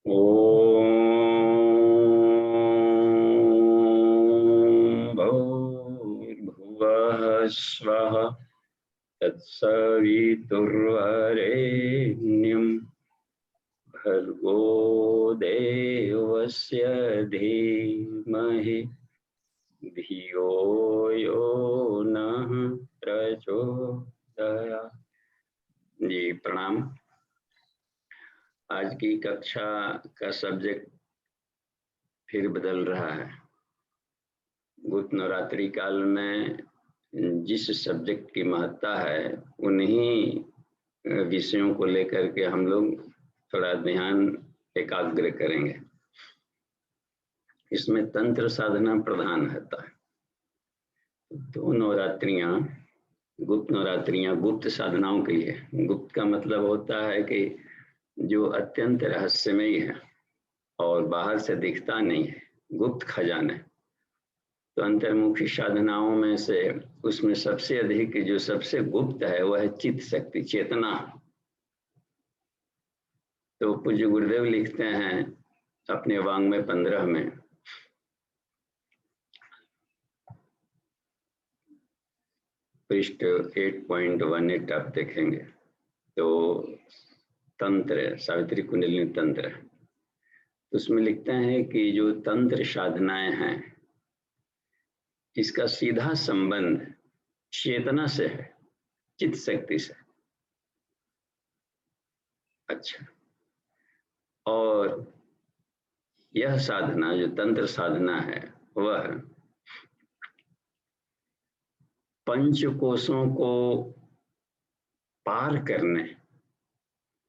ॐ भूर्भुवः स्वः तत्सवितुर्वरेण्यं भर्गो देवस्य धीमहि धियो यो नः प्रचोदयात्। जी प्रणाम। आज की कक्षा का सब्जेक्ट फिर बदल रहा है। गुप्त नवरात्रि काल में जिस सब्जेक्ट की महत्ता है उन्हीं विषयों को लेकर के हम लोग थोड़ा ध्यान एकाग्र करेंगे। इसमें तंत्र साधना प्रधान रहता है। दो नवरात्रियां, गुप्त नवरात्रियां गुप्त साधनाओं के लिए। गुप्त का मतलब होता है कि जो अत्यंत रहस्यमयी है और बाहर से दिखता नहीं है, गुप्त खजाना। तो अंतर्मुखी साधनाओं में से उसमें सबसे अधिक जो सबसे गुप्त है वह है चित्त शक्ति, चेतना। तो पूज्य गुरुदेव लिखते हैं अपने वाङ्मय 15 में, पृष्ठ 8.18 आप देखेंगे तो तंत्र, सावित्री कुंडलिनी तंत्र, तो उसमें लिखते हैं कि जो तंत्र साधनाएं हैं इसका सीधा संबंध चेतना से है, चित्त शक्ति से। अच्छा, और यह साधना जो तंत्र साधना है वह पंचकोशों को पार करने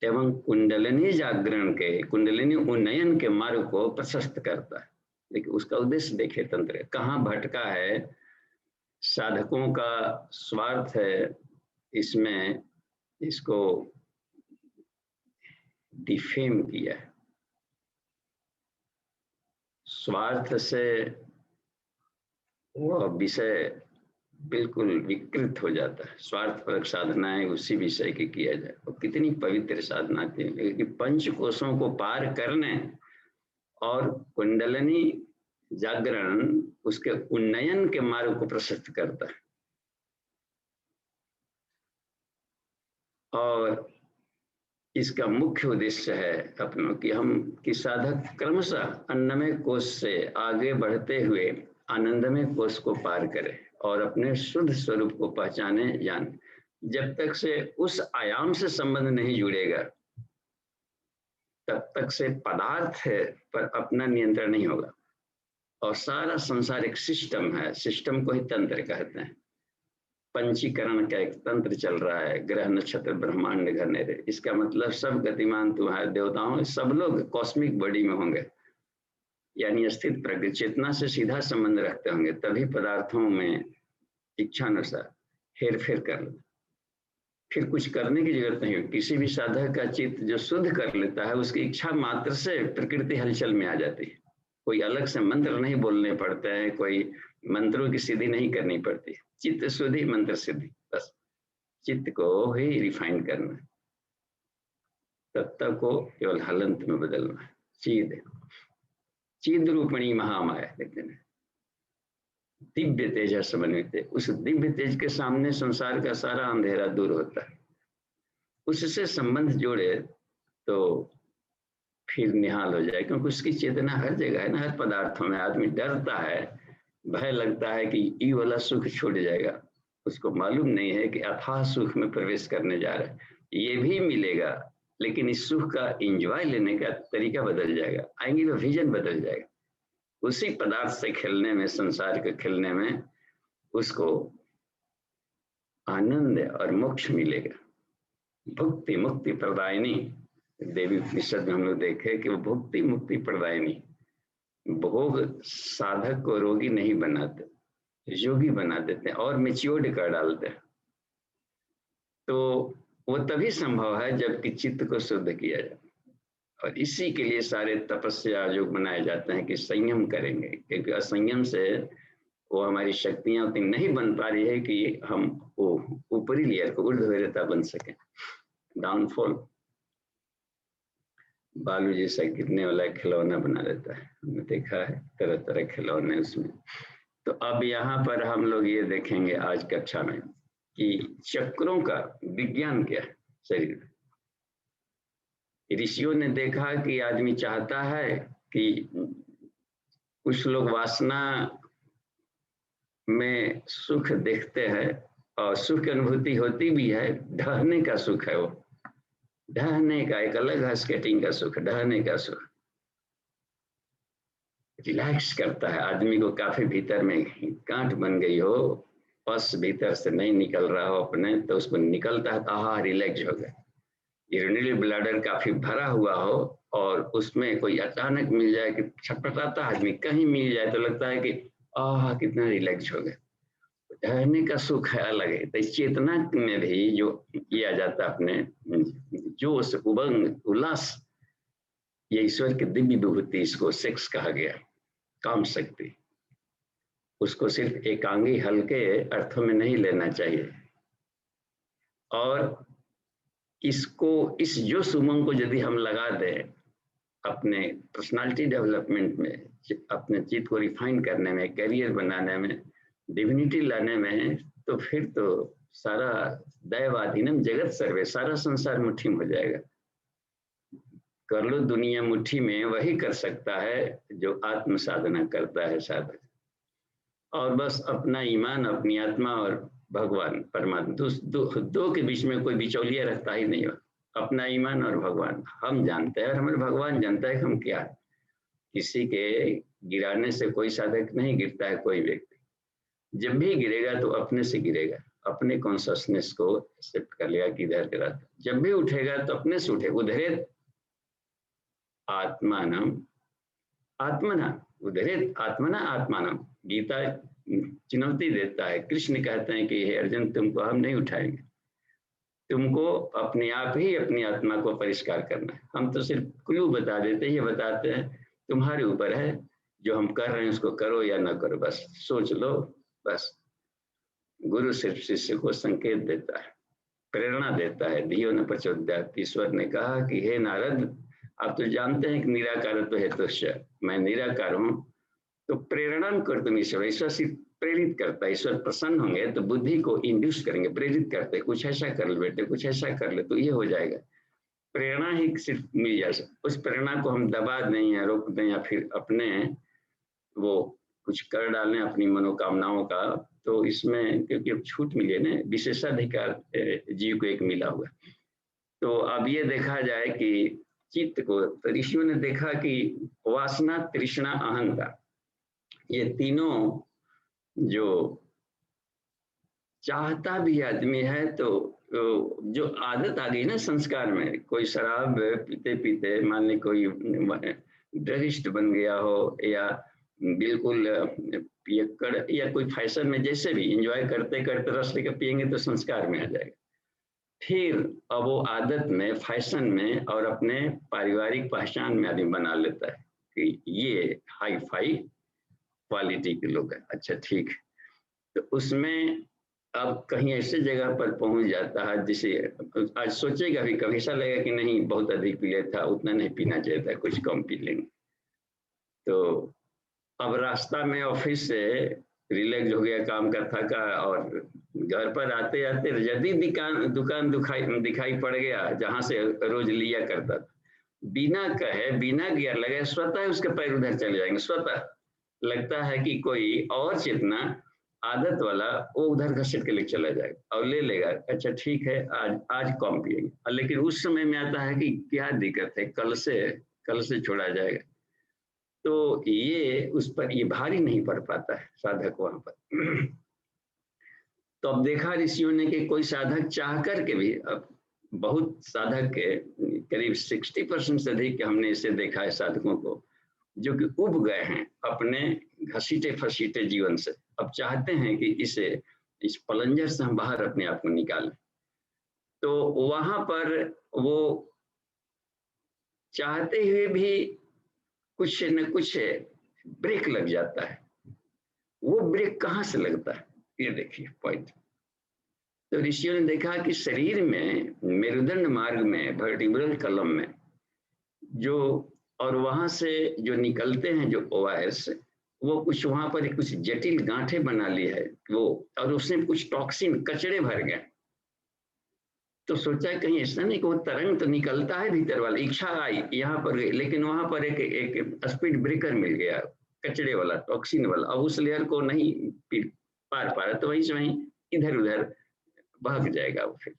एवं कुंडलिनी जागरण के, कुंडलिनी उन्नयन के मार्ग को प्रशस्त करता है। देखिए उसका उद्देश्य देखिए, तंत्र कहाँ भटका है, साधकों का स्वार्थ है इसमें, इसको डिफेम किया है। स्वार्थ से वह विषय बिल्कुल विकृत हो जाता है। स्वार्थपरक साधनाएं उसी विषय की किया जाए, और कितनी पवित्र साधना थी कि पंचकोशों को पार करने और कुंडलिनी जागरण उसके उन्नयन के मार्ग को प्रशस्त करता है। और इसका मुख्य उद्देश्य है अपनों कि हम कि साधक क्रमशः अन्नमय कोश से आगे बढ़ते हुए आनंदमय कोश को पार करें और अपने शुद्ध स्वरूप को पहचाने जाने। जब तक से उस आयाम से संबंध नहीं जुड़ेगा तब तक से पदार्थ पर अपना नियंत्रण नहीं होगा। और सारा संसार एक सिस्टम है, सिस्टम को ही तंत्र कहते हैं। पंचीकरण का एक तंत्र चल रहा है, ग्रह नक्षत्र ब्रह्मांड घनेरे। इसका मतलब सब गतिमान तुम्हारे देवताओं, सब लोग कॉस्मिक बॉडी में होंगे, यानी स्थित प्रज्ञ चेतना से सीधा संबंध रखते होंगे, तभी पदार्थों में इच्छानुसार हेर फेर कर ले। फिर कुछ करने की जरूरत नहीं है। किसी भी साधक का चित्त जो शुद्ध कर लेता है उसकी इच्छा मात्र से प्रकृति हलचल में आ जाती है। कोई अलग से मंत्र नहीं बोलने पड़ते हैं, कोई मंत्रों की सिद्धि नहीं करनी पड़ती। चित्त शुद्धि मंत्र सिद्धि, बस चित्त को ही रिफाइन करना है, तत्व को केवल हलंत में बदलना है। चिद रूपणी महामाया लेकिन दिव्य तेज समन्वित, उस दिव्य तेज के सामने संसार का सारा अंधेरा दूर होता है। उससे संबंध जोड़े तो फिर निहाल हो जाए, क्योंकि उसकी चेतना हर जगह है ना, हर पदार्थों में। आदमी डरता है, भय लगता है कि ये वाला सुख छूट जाएगा, उसको मालूम नहीं है कि अथाह सुख में प्रवेश करने जा रहा है। ये भी मिलेगा लेकिन इस सुख का एंजॉय लेने का तरीका बदल जाएगा, आएंगे तो विजन बदल जाएगा। उसी पदार्थ से खेलने में, संसार के खेलने में उसको आनंद और मोक्ष मिलेगा। भुक्ति मुक्ति प्रदायिनी, देवी उपनिषद में हम लोग देखे कि वो भुक्ति मुक्ति प्रदायिनी। भोग साधक को रोगी नहीं बनाते, योगी बना देते हैं और मेच्योर्ड कर डालते हैं। तो वो तभी संभव है जबकि चित्त को शुद्ध किया जाए। और इसी के लिए सारे तपस्या जो बनाए जाते हैं कि संयम करेंगे, क्योंकि असंयम से वो हमारी शक्तियां उतनी नहीं बन पा रही है कि हम वो ऊपरी लेयर को ऊर्ध्वरेता बन सके। डाउनफॉल बालू जैसा गिरने वाला खिलौना बना देता है। हमने देखा है तरह तरह खिलौने उसमें। तो अब यहाँ पर हम लोग ये देखेंगे आज कक्षा में कि चक्रों का विज्ञान क्या है शरीर में। ऋषियों ने देखा कि आदमी चाहता है कि कुछ लोग वासना में सुख देखते हैं और सुख की अनुभूति होती भी है, ढहने का सुख है वो, ढहने का एक अलग है, स्केटिंग का सुख, ढहने का सुख रिलैक्स करता है आदमी को। काफी भीतर में गांठ बन गई हो, पस भीतर से नहीं निकल रहा हो अपने, तो उसको निकलता है तो आहा रिलैक्स हो गया। यूरिनरी ब्लैडर काफी भरा हुआ हो और उसमें कोई अचानक मिल जाए कि छटपटाता आदमी, कहीं मिल जाए तो लगता है कि आह कितना रिलैक्स हो गया। ठहरने का सुख है अलग है। तो इस चेतना में भी जो किया जाता है अपने जोश, उमंग, उल्लास, ये ईश्वर की दिव्य विभूति, इसको सेक्स कहा गया, काम शक्ति। उसको सिर्फ एकांगी हल्के अर्थों में नहीं लेना चाहिए। और इसको, इस जोश उमंग को यदि हम लगा दें अपने पर्सनालिटी डेवलपमेंट में, अपने चित्त को रिफाइन करने में, करियर बनाने में, डिविनिटी लाने में, तो फिर तो सारा दैवाधीनम जगत सर्वे, सारा संसार मुट्ठी में हो जाएगा। कर लो दुनिया मुट्ठी में, वही कर सकता है जो आत्म साधना करता है साधक। और बस अपना ईमान, अपनी आत्मा और भगवान परमात्मा, दो के बीच में कोई बिचौलिया रखता ही नहीं हो। अपना ईमान और भगवान हम जानते हैं और हमारे भगवान जानता है कि हम क्या है। किसी के गिराने से कोई साधक नहीं गिरता है कोई व्यक्ति। जब भी गिरेगा तो अपने से गिरेगा, अपने कॉन्शियसनेस को एक्सेप्ट कर लिया कि इधर गिरा। जब भी उठेगा तो अपने से उठे। उधरेत आत्मानम आत्मना, उधरेत आत्मना आत्मानम, गीता चुनौती देता है। कृष्ण कहते हैं कि हे अर्जुन, तुमको हम नहीं उठाएंगे, तुमको अपने आप ही अपनी आत्मा को परिष्कार करना है। हम तो सिर्फ क्लू बता देते, ये बताते हैं तुम्हारे ऊपर है, जो हम कर रहे हैं उसको करो या ना करो, बस सोच लो बस। गुरु सिर्फ शिष्य को संकेत देता है, प्रेरणा देता है। धियो न प्रचोदयात्। ईश्वर ने कहा कि हे नारद, आप तो जानते हैं कि निराकार तो हेतुश्च, मैं निराकार हूँ, तो प्रेरणा कर तुम ईश्वर। ईश्वर सिर्फ प्रेरित करता है। ईश्वर प्रसन्न होंगे तो बुद्धि को इंड्यूस करेंगे, प्रेरित करते, कुछ ऐसा कर ले बेटे, कुछ ऐसा कर ले तो ये हो जाएगा। प्रेरणा ही सिर्फ मिल जाए, उस प्रेरणा को हम दबा दें या रोक दें या फिर अपने वो कुछ कर डालें अपनी मनोकामनाओं का, तो इसमें क्योंकि अब छूट मिली है ना, विशेषाधिकार जीव को एक मिला हुआ। तो अब ये देखा जाए कि चित्त को, तो ऋषियों ने देखा कि वासना, तृष्णा, अहंकार, ये तीनों जो चाहता भी आदमी है तो जो आदत आ गई ना संस्कार में, कोई शराब पीते पीते मान ली कोई ड्रगिस्ट बन गया हो, या बिल्कुल पियक्कड़, या कोई फैशन में जैसे भी एंजॉय करते करते रस लेकर पियेंगे तो संस्कार में आ जाएगा। फिर अब वो आदत में, फैशन में और अपने पारिवारिक पहचान में आदमी बना लेता है कि ये हाई फाई क्वालिटी के लोग हैं। अच्छा ठीक, तो उसमें अब कहीं ऐसे जगह पर पहुंच जाता है जिसे आज सोचेगा भी, कभी ऐसा लगेगा कि नहीं बहुत अधिक पी लिया था, उतना नहीं पीना चाहिए था, कुछ कम पी लेंगे। तो अब रास्ता में ऑफिस से रिलैक्स हो गया, काम का थका, और घर पर आते आते यदि दुकान दिखाई पड़ गया जहां से रोज लिया करता था, बिना कहे बिना गियर लगाए स्वतः उसके पैर उधर चले जाएंगे। स्वतः लगता है कि कोई और चेतना आदत वाला वो उधर घसीट के ले चला जाएगा और ले लेगा। अच्छा ठीक है, आज कम पिएंगे, लेकिन उस समय में आता है कि क्या दिक्कत है, कल से छोड़ा जाएगा। तो ये उस पर ये भारी नहीं पड़ पाता है साधक वहां पर। तो अब देखा ऋषियों ने कि कोई साधक चाह करके भी, अब बहुत साधक के करीब 60% से अधिक हमने इसे देखा है साधकों को, जो कि उब गए हैं अपने घसीटे फसीटे जीवन से। अब चाहते हैं कि इस पलंजर से हम बाहर अपने आप को निकालें। तो वहां पर वो चाहते हुए भी कुछ न कुछ ब्रेक लग जाता है। वो ब्रेक कहाँ से लगता है, ये देखिए पॉइंट। तो ऋषियों ने देखा कि शरीर में मेरुदंड मार्ग में, वर्टिब्रल कॉलम में जो, और वहां से जो निकलते हैं जो ओआरएस, वो कुछ वहां पर कुछ जटिल गांठें बना ली है वो, और उसमें कुछ टॉक्सिन कचड़े भर गए। तो सोचा कहीं ऐसा नहीं कि वो तरंग तो निकलता है भीतर वाला, इच्छा आई यहाँ पर गई, लेकिन वहां पर एक स्पीड ब्रेकर मिल गया, कचड़े वाला, टॉक्सिन वाला। अब उस लेयर को नहीं पार पा रहा, तो वहीं से वहीं इधर उधर भाग जाएगा वो फिर।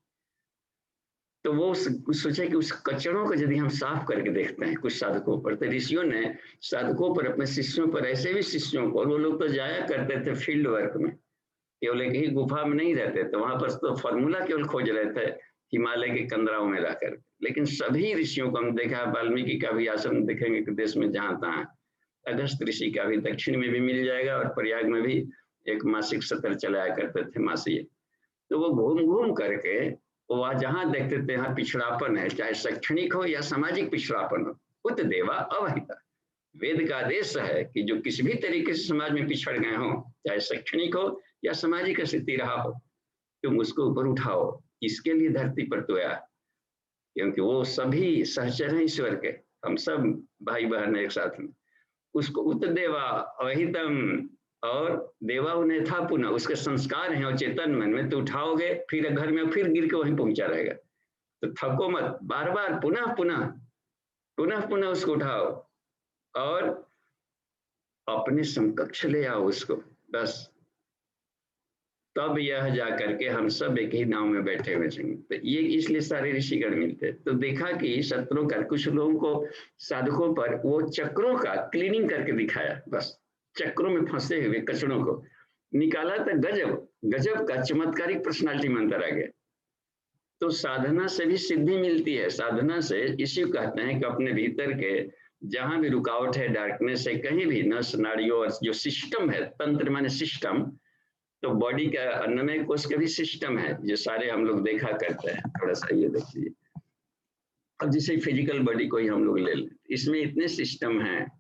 तो वो सोचा कि उस कचड़ों को यदि हम साफ करके देखते हैं कुछ साधकों पर, तो ऋषियों ने साधकों पर, अपने शिष्यों पर, ऐसे भी शिष्यों को, और वो लोग तो जाया करते थे फील्ड वर्क में, केवल एक ही गुफा में नहीं रहते थे, वहां पर तो फॉर्मूला केवल खोज रहे थे हिमालय के कंदराओं में रहकर। लेकिन सभी ऋषियों को हम देखा, वाल्मीकि का भी आश्रम देखेंगे कि देश में जहां तहां, अगस्त ऋषि का भी दक्षिण में भी मिल जाएगा, और प्रयाग में भी एक मासिक सत्र चलाया करते थे मासिक। तो वो घूम घूम करके वह जहां देखते थे यहाँ पिछड़ापन है, चाहे शैक्षणिक हो या सामाजिक पिछड़ापन हो, उत देवा अवहिता। वेद का आदेश है कि जो किसी भी तरीके से समाज में पिछड़ गए हो, चाहे शैक्षणिक हो या सामाजिक स्थिति रहा हो, तुम उसको ऊपर उठाओ। इसके लिए धरती पर तो आया, क्योंकि वो सभी सहचर हैं ईश्वर के, हम सब भाई बहन एक साथ में। उसको उत देवा अवहितम, और देवा उन्हें था पुनः, उसके संस्कार हैं और चेतन मन में, तो उठाओगे फिर घर में फिर गिर के वहीं पहुंचा रहेगा। तो थको मत, बार बार पुनः पुनः पुनः पुनः उसको उठाओ और अपने समकक्ष ले आओ उसको, बस। तब यह जा करके हम सब एक ही नाव में बैठे हुए थे। तो ये इसलिए सारे ऋषिगण मिलते। तो देखा कि शत्रुओं का, कुछ लोगों को साधकों पर वो चक्रों का क्लीनिंग करके दिखाया, बस चक्रों में फंसे हुए कचड़ों को निकाला। तो गजब गजब का चमत्कारिक पर्सनालिटी में अंतर आ गया। तो साधना से भी सिद्धि मिलती है। साधना से इसी कहते हैं कि अपने भीतर के जहां भी रुकावट है, डार्कनेस है, कहीं भी नस नाड़ियों और जो सिस्टम है, तंत्र माने सिस्टम, तो बॉडी का अन्नमय कोश का भी सिस्टम है, जो सारे हम लोग देखा करते हैं। थोड़ा सा ये देखिए, अब जैसे फिजिकल बॉडी को ही हम लोग ले लें, इसमें इतने सिस्टम हैं,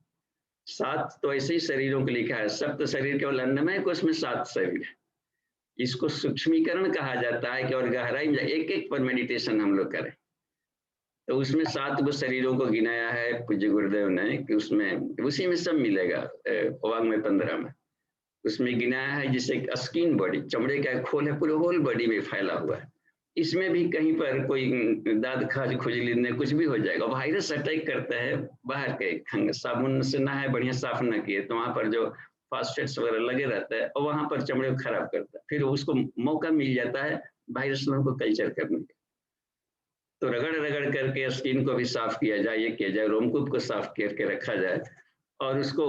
7 तो ऐसे ही शरीरों को लिखा है, सप्त शरीर केवल अन्नमय कोश में 7 शरीर है। इसको सूक्ष्मीकरण कहा जाता है कि और गहराई में एक एक पर मेडिटेशन हम लोग करें। तो उसमें 7 गो शरीरों को गिनाया है पूज्य गुरुदेव ने, कि उसमें उसी में सब मिलेगा। वांग में 15 में उसमें गिनाया है, जिसे स्किन बॉडी, चमड़े का खोल है, पूरे होल बॉडी में फैला हुआ है। इसमें भी कहीं पर कोई दाद खाज खुजली ने कुछ भी हो जाएगा। वायरस अटैक करता है बाहर के, साबुन से नहाए बढ़िया साफ न किए तो वहां पर जो फास्फेट्स वगैरह लगे रहता है, और वहां पर चमड़े को खराब करता है। फिर उसको मौका मिल जाता है वायरस को कल्चर करने का। तो रगड़ रगड़ करके स्किन को भी साफ किया जाए, ये किया जाए, रोमकूप को साफ करके रखा जाए। और उसको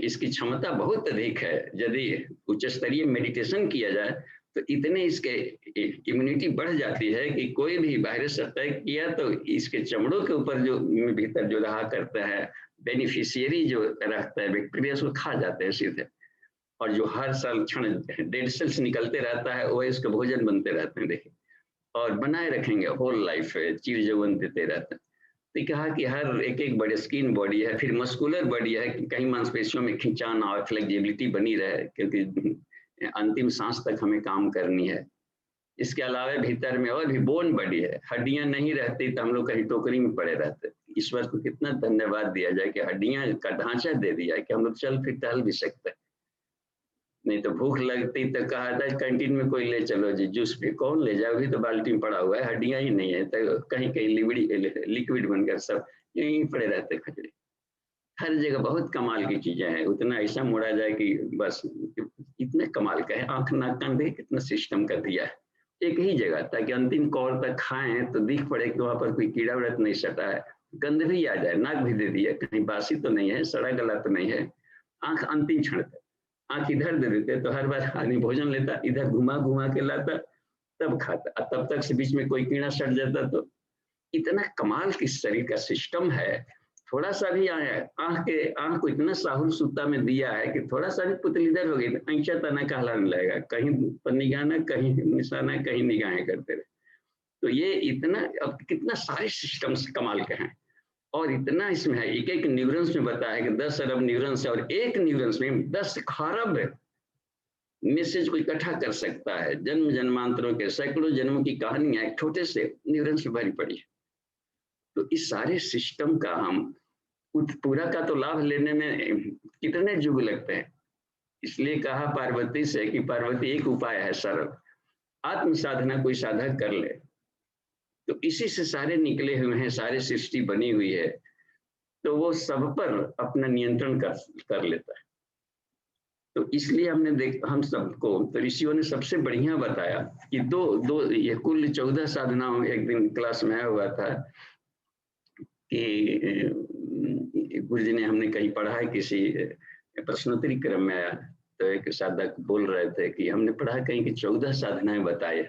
इसकी क्षमता बहुत अधिक है। यदि उच्च स्तरीय मेडिटेशन किया जाए तो इतने इसके इम्यूनिटी बढ़ जाती है कि कोई भी वायरस अटैक किया तो इसके चमड़ों के ऊपर जो भीतर जो रहा करता है, बेनिफिशियरी जो रहता है बैक्टीरिया, उसको खा जाते हैं सीधे। और जो हर साल क्षण डेड सेल्स निकलते रहता है, वह इसके भोजन बनते रहते हैं, देखिए, और बनाए रखेंगे होल लाइफ, चीर जवन देते रहते हैं। तो कहा कि हर एक एक बड़े स्किन बॉडी है, फिर मस्कुलर बॉडी है कि कहीं मांसपेशियों में खिंचान और फ्लेक्सिबिलिटी बनी रहे, क्योंकि अंतिम सांस तक हमें काम करनी है। इसके अलावा भीतर में और भी बोन बॉडी है। हड्डियां नहीं रहती तो हम लोग कहीं टोकरी में पड़े रहते। ईश्वर को कितना धन्यवाद दिया जाए कि हड्डियां का ढांचा दे दिया है कि हम लोग चल फिर टहल भी सकते हैं। नहीं तो भूख लगती तो कहा था कैंटीन में कोई ले चलो जी जूस पी, कौन ले जाए, अभी तो बाल्टी में पड़ा हुआ है, हड्डियां ही नहीं है, तो कहीं कहीं लिक्विड बनकर सब यहीं पड़े रहते खजड़े। हर जगह बहुत कमाल की चीजें हैं। उतना ऐसा मोड़ा जाए कि बस इतने कमाल का है। आंख नाक कान देख कितना सिस्टम कर दिया है एक ही जगह, ताकि अंतिम कौर तक खाएं तो दिख पड़े कि वहां पर कोई कीड़ा उड़ा नहीं सटा है, गंध भी आ जाए, नाक भी दे दिया, कहीं बासी तो नहीं है, सड़ा गला तो नहीं है। आंख अंतिम क्षण तक, आंख इधर दे देते तो हर बार आदमी भोजन लेता, इधर घुमा घुमा के लाता, तब खाता, तब तक से बीच में कोई कीड़ा सट जाता। तो इतना कमाल की शरीर का सिस्टम है। थोड़ा सा भी आया आंख को इतना साहुल सूता में दिया है कि थोड़ा सा भी पुतली इधर हो गई ऐसा तना कहलाने लगेगा, कहीं पर निगाह, कहीं निशाना, कहीं निगाहें करते रहे। तो ये इतना, अब कितना सारे सिस्टम्स कमाल के हैं। और इतना इसमें है, एक एक न्यूरॉन्स में बताया है कि 10 अरब न्यूरॉन्स है, और एक न्यूरॉन्स में 10 खरब मैसेज को इकट्ठा कर सकता है। जन्म जन्मांतरों के सैकड़ों जन्मों की कहानियां एक छोटे से न्यूरॉन से भरी पड़ी है। तो इस सारे सिस्टम का हम पूरा का तो लाभ लेने में कितने युग लगते हैं। इसलिए कहा पार्वती से कि पार्वती एक उपाय है सरल, आत्म साधना कोई साधक कर ले तो इसी से सारे निकले हुए हैं, सारी सृष्टि बनी हुई है, तो वो सब पर अपना नियंत्रण कर लेता है। तो इसलिए हम सबको तो ऋषियों ने सबसे बढ़िया बताया कि दो दो ये कुल 14 साधनाओं, एक दिन क्लास में आया हुआ था कि गुरु जी ने हमने कहीं पढ़ा है, किसी प्रश्नोत्तरी क्रम में आया, तो एक साधक बोल रहे थे कि हमने पढ़ा कहीं कि 14 साधनाएं बताए,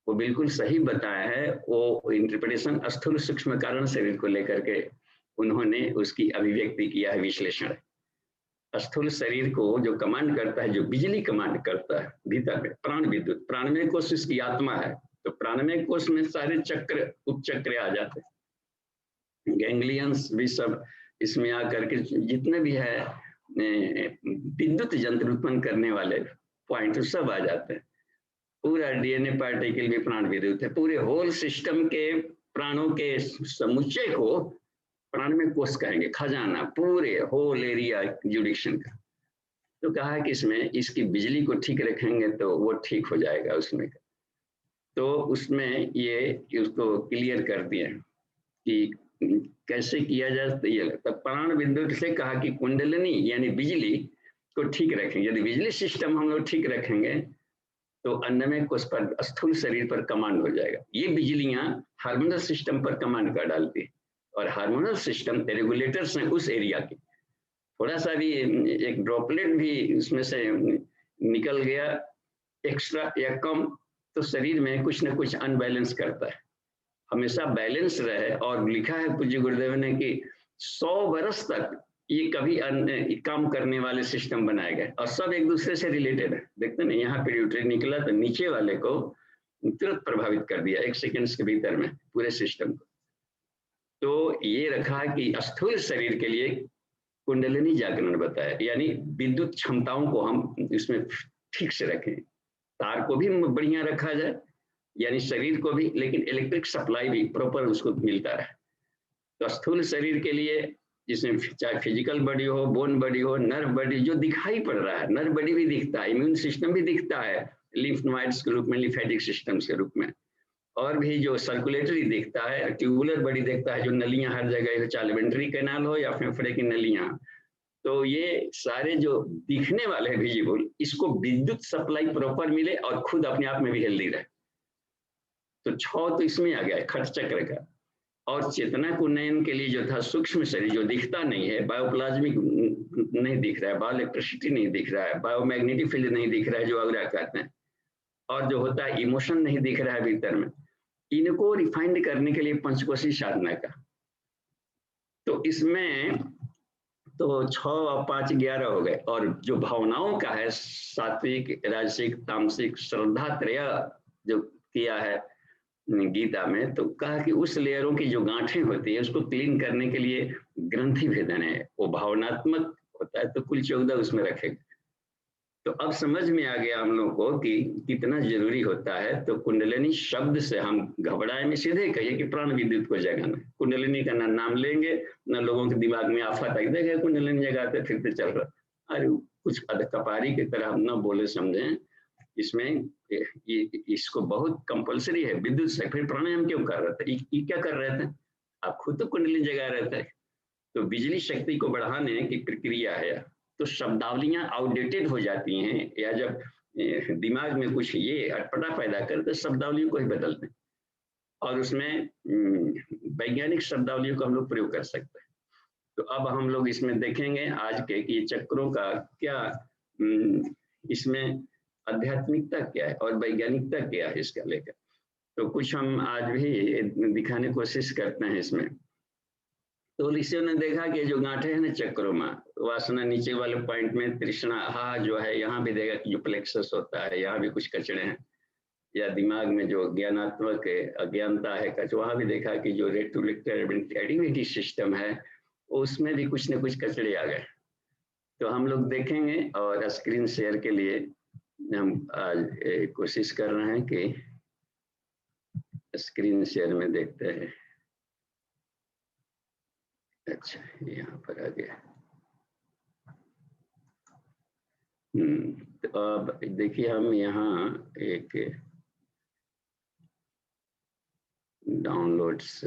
वो बिल्कुल सही बताया है। वो इंटरप्रिटेशन स्थूल सूक्ष्म कारण शरीर को लेकर के उन्होंने उसकी अभिव्यक्ति किया है, विश्लेषण। स्थूल शरीर को जो कमांड करता है, जो बिजली कमांड करता है भीतर में, प्राण विद्युत, प्राणमय कोश इसकी आत्मा है, तो प्राणमय कोश में सारे चक्र उपचक्र आ जाते हैं, गैंग्लियंस भी सब इसमें आकर के जितने भी है विद्युत यंत्र उत्पन्न करने वाले पॉइंट सब आ जाते हैं। पूरा डीएनए पार्टिकल भी प्राण विद्युत है, पूरे होल सिस्टम के प्राणों के समुच्चय को प्राण में कोश कहेंगे, खजाना, पूरे होल एरिया जुडिक्शन का। तो कहा कि इसमें इसकी बिजली को ठीक रखेंगे तो वो ठीक हो जाएगा उसमें। तो उसमें ये उसको क्लियर कर दिया कि कैसे किया जाए। ये तब प्राण विद्युत से कहा कि कुंडलिनी यानी बिजली को ठीक रखेंगे, यदि बिजली सिस्टम हम लोग ठीक रखेंगे तो अन्नमय कोश पर, स्थूल शरीर पर कमांड हो जाएगा। ये बिजलियां हार्मोनल सिस्टम पर कमांड कर डालती है, और हार्मोनल सिस्टम रेगुलेटर्स हैं उस एरिया के। थोड़ा सा भी एक ड्रॉपलेट भी उसमें से निकल गया एक्स्ट्रा या कम, तो शरीर में कुछ ना कुछ अनबैलेंस करता है। हमेशा बैलेंस रहे, और लिखा है पूज्य गुरुदेव ने कि 100 वर्ष तक ये कभी काम करने वाले सिस्टम बनाए गए, और सब एक दूसरे से रिलेटेड है। देखते ना, यहाँ पिट्यूटरी निकला तो नीचे वाले को तुरंत प्रभावित कर दिया 1 सेकंड के भीतर में पूरे सिस्टम को। तो ये रखा कि स्थूल शरीर के लिए कुंडलिनी जागरण बताया, यानी विद्युत क्षमताओं को हम इसमें ठीक से रखें, तार को भी बढ़िया रखा जाए, यानी शरीर को भी, लेकिन इलेक्ट्रिक सप्लाई भी प्रॉपर उसको मिलता रहे। तो स्थूल शरीर के लिए, जिसमें चाहे फिजिकल बॉडी हो, बोन बॉडी हो, नर्व बॉडी जो दिखाई पड़ रहा है, नर्व बॉडी भी दिखता है, इम्यून सिस्टम भी दिखता है लिम्फ नोड्स के रूप में, लिम्फेटिक सिस्टम्स के रूप में, और भी जो सर्कुलेटरी दिखता है, ट्यूबुलर बॉडी दिखता है, जो नलियां हर जगह हो, चाहे लिवेंट्री कैनाल हो या फेफड़े की नलियां। तो ये सारे जो दिखने वाले हैं विजिबल, इसको विद्युत सप्लाई प्रॉपर मिले और खुद अपने आप में भी हेल्दी रहे। तो 6 तो इसमें आ गया है खट चक्र का। और चेतना को उन्नयन के लिए जो था सूक्ष्म शरीर, जो दिखता नहीं है, बायोप्लाज्मिक नहीं दिख रहा है, बायो इलेक्ट्रिसिटी नहीं दिख रहा है, बायोमैग्नेटिक फील्ड नहीं दिख रहा है जो अग्रा कहते हैं, और जो होता है इमोशन नहीं दिख रहा है भीतर में, इनको रिफाइंड करने के लिए पंचकोशी साधना का। तो इसमें तो 6 और 5 11 हो गए, और जो भावनाओं का है, सात्विक, राजसिक, तामसिक, श्रद्धा त्रय जो किया है गीता में, तो कहा कि उस लेयरों की जो गांठें होती है उसको क्लीन करने के लिए ग्रंथि भेदन है, वो भावनात्मक होता है, तो कुल 14 उसमें रखेगा। तो अब समझ में आ गया हम लोगों को कि कितना जरूरी होता है। तो कुंडलिनी शब्द से हम घबराए में सीधे कहिए कि प्राण विद्युत को जगाना। कुंडलिनी का नाम लेंगे ना, लोगों के दिमाग में आफत आई, देखे कुंडलिनी जगाते फिरते चल रहा, अरे कुछ अधकपारी की तरह हम ना बोले समझें। इसमें इसको बहुत कंपलसरी है विद्युत से। फिर प्राणायाम क्यों कर रहे थे, ये क्या कर रहे थे, आप खुद तो कुंडली जगा रहे थे। तो बिजली शक्ति को बढ़ाने की प्रक्रिया है। तो शब्दावलियां आउटडेटेड हो जाती हैं, या जब दिमाग में कुछ ये अटपटा पैदा कर, तो शब्दावलियों को ही बदल दें, और उसमें वैज्ञानिक शब्दावलियों को हम लोग प्रयोग कर सकते हैं। तो अब हम लोग इसमें देखेंगे आज के कि चक्रों का क्या इसमें आध्यात्मिकता क्या है और वैज्ञानिकता क्या है इसका लेकर। तो कुछ हम आज भी दिखाने की कोशिश करते हैं इसमें। तो ऋषियों ने देखा कि जो गांठे हैं ना चक्रों में, वासना नीचे वाले पॉइंट में, तृष्णा हा जो है, यहाँ भी देखा कि जो प्लेक्सस होता है, यहाँ भी कुछ कचड़े हैं, या दिमाग में जो ज्ञानात्मक अज्ञानता है कच, वहाँ भी देखा कि जो रेटिकुलेटिव सिस्टम है उसमें भी कुछ न कुछ कचड़े आ गए। तो हम लोग देखेंगे, और स्क्रीन शेयर के लिए हम आज कोशिश कर रहे हैं कि स्क्रीन शेयर में देखते हैं। अच्छा यहाँ पर आ गया। तो अब देखिए हम यहाँ एक डाउनलोड्स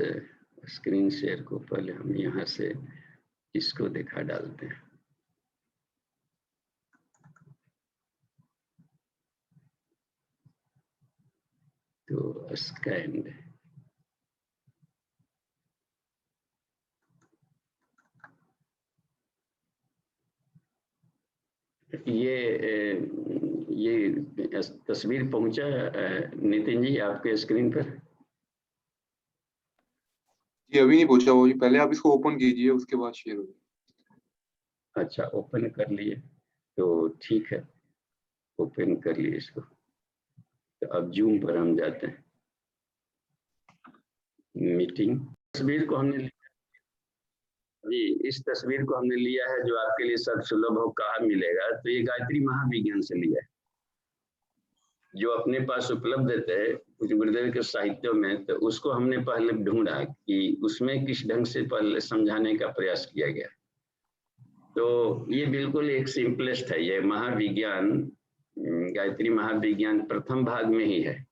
स्क्रीन शेयर को पहले हम यहाँ से इसको दिखा डालते हैं। तो स्कैन ये तस्वीर पहुंचा नितिन जी आपके स्क्रीन पर? जी अभी नहीं पहुंचा वो जी, पहले आप इसको ओपन कीजिए उसके बाद शेयर हो। अच्छा ओपन कर लिए तो ठीक है, ओपन कर लिए इसको। तो अब जूम पर हम जाते हैं, मीटिंग। तस्वीर को हमने जी इस तस्वीर को हमने लिया है जो आपके लिए सब सुलभ हो कहाँ मिलेगा, तो ये गायत्री महाविज्ञान से लिया है जो अपने पास उपलब्ध थे कुछ गुरुदेव के साहित्यों में। तो उसको हमने पहले ढूंढा कि उसमें किस ढंग से पहले समझाने का प्रयास किया गया। तो ये बिल्कुल एक सिंपलेस्ट है, ये महाविज्ञान गायत्री महाविज्ञान प्रथम भाग में ही है।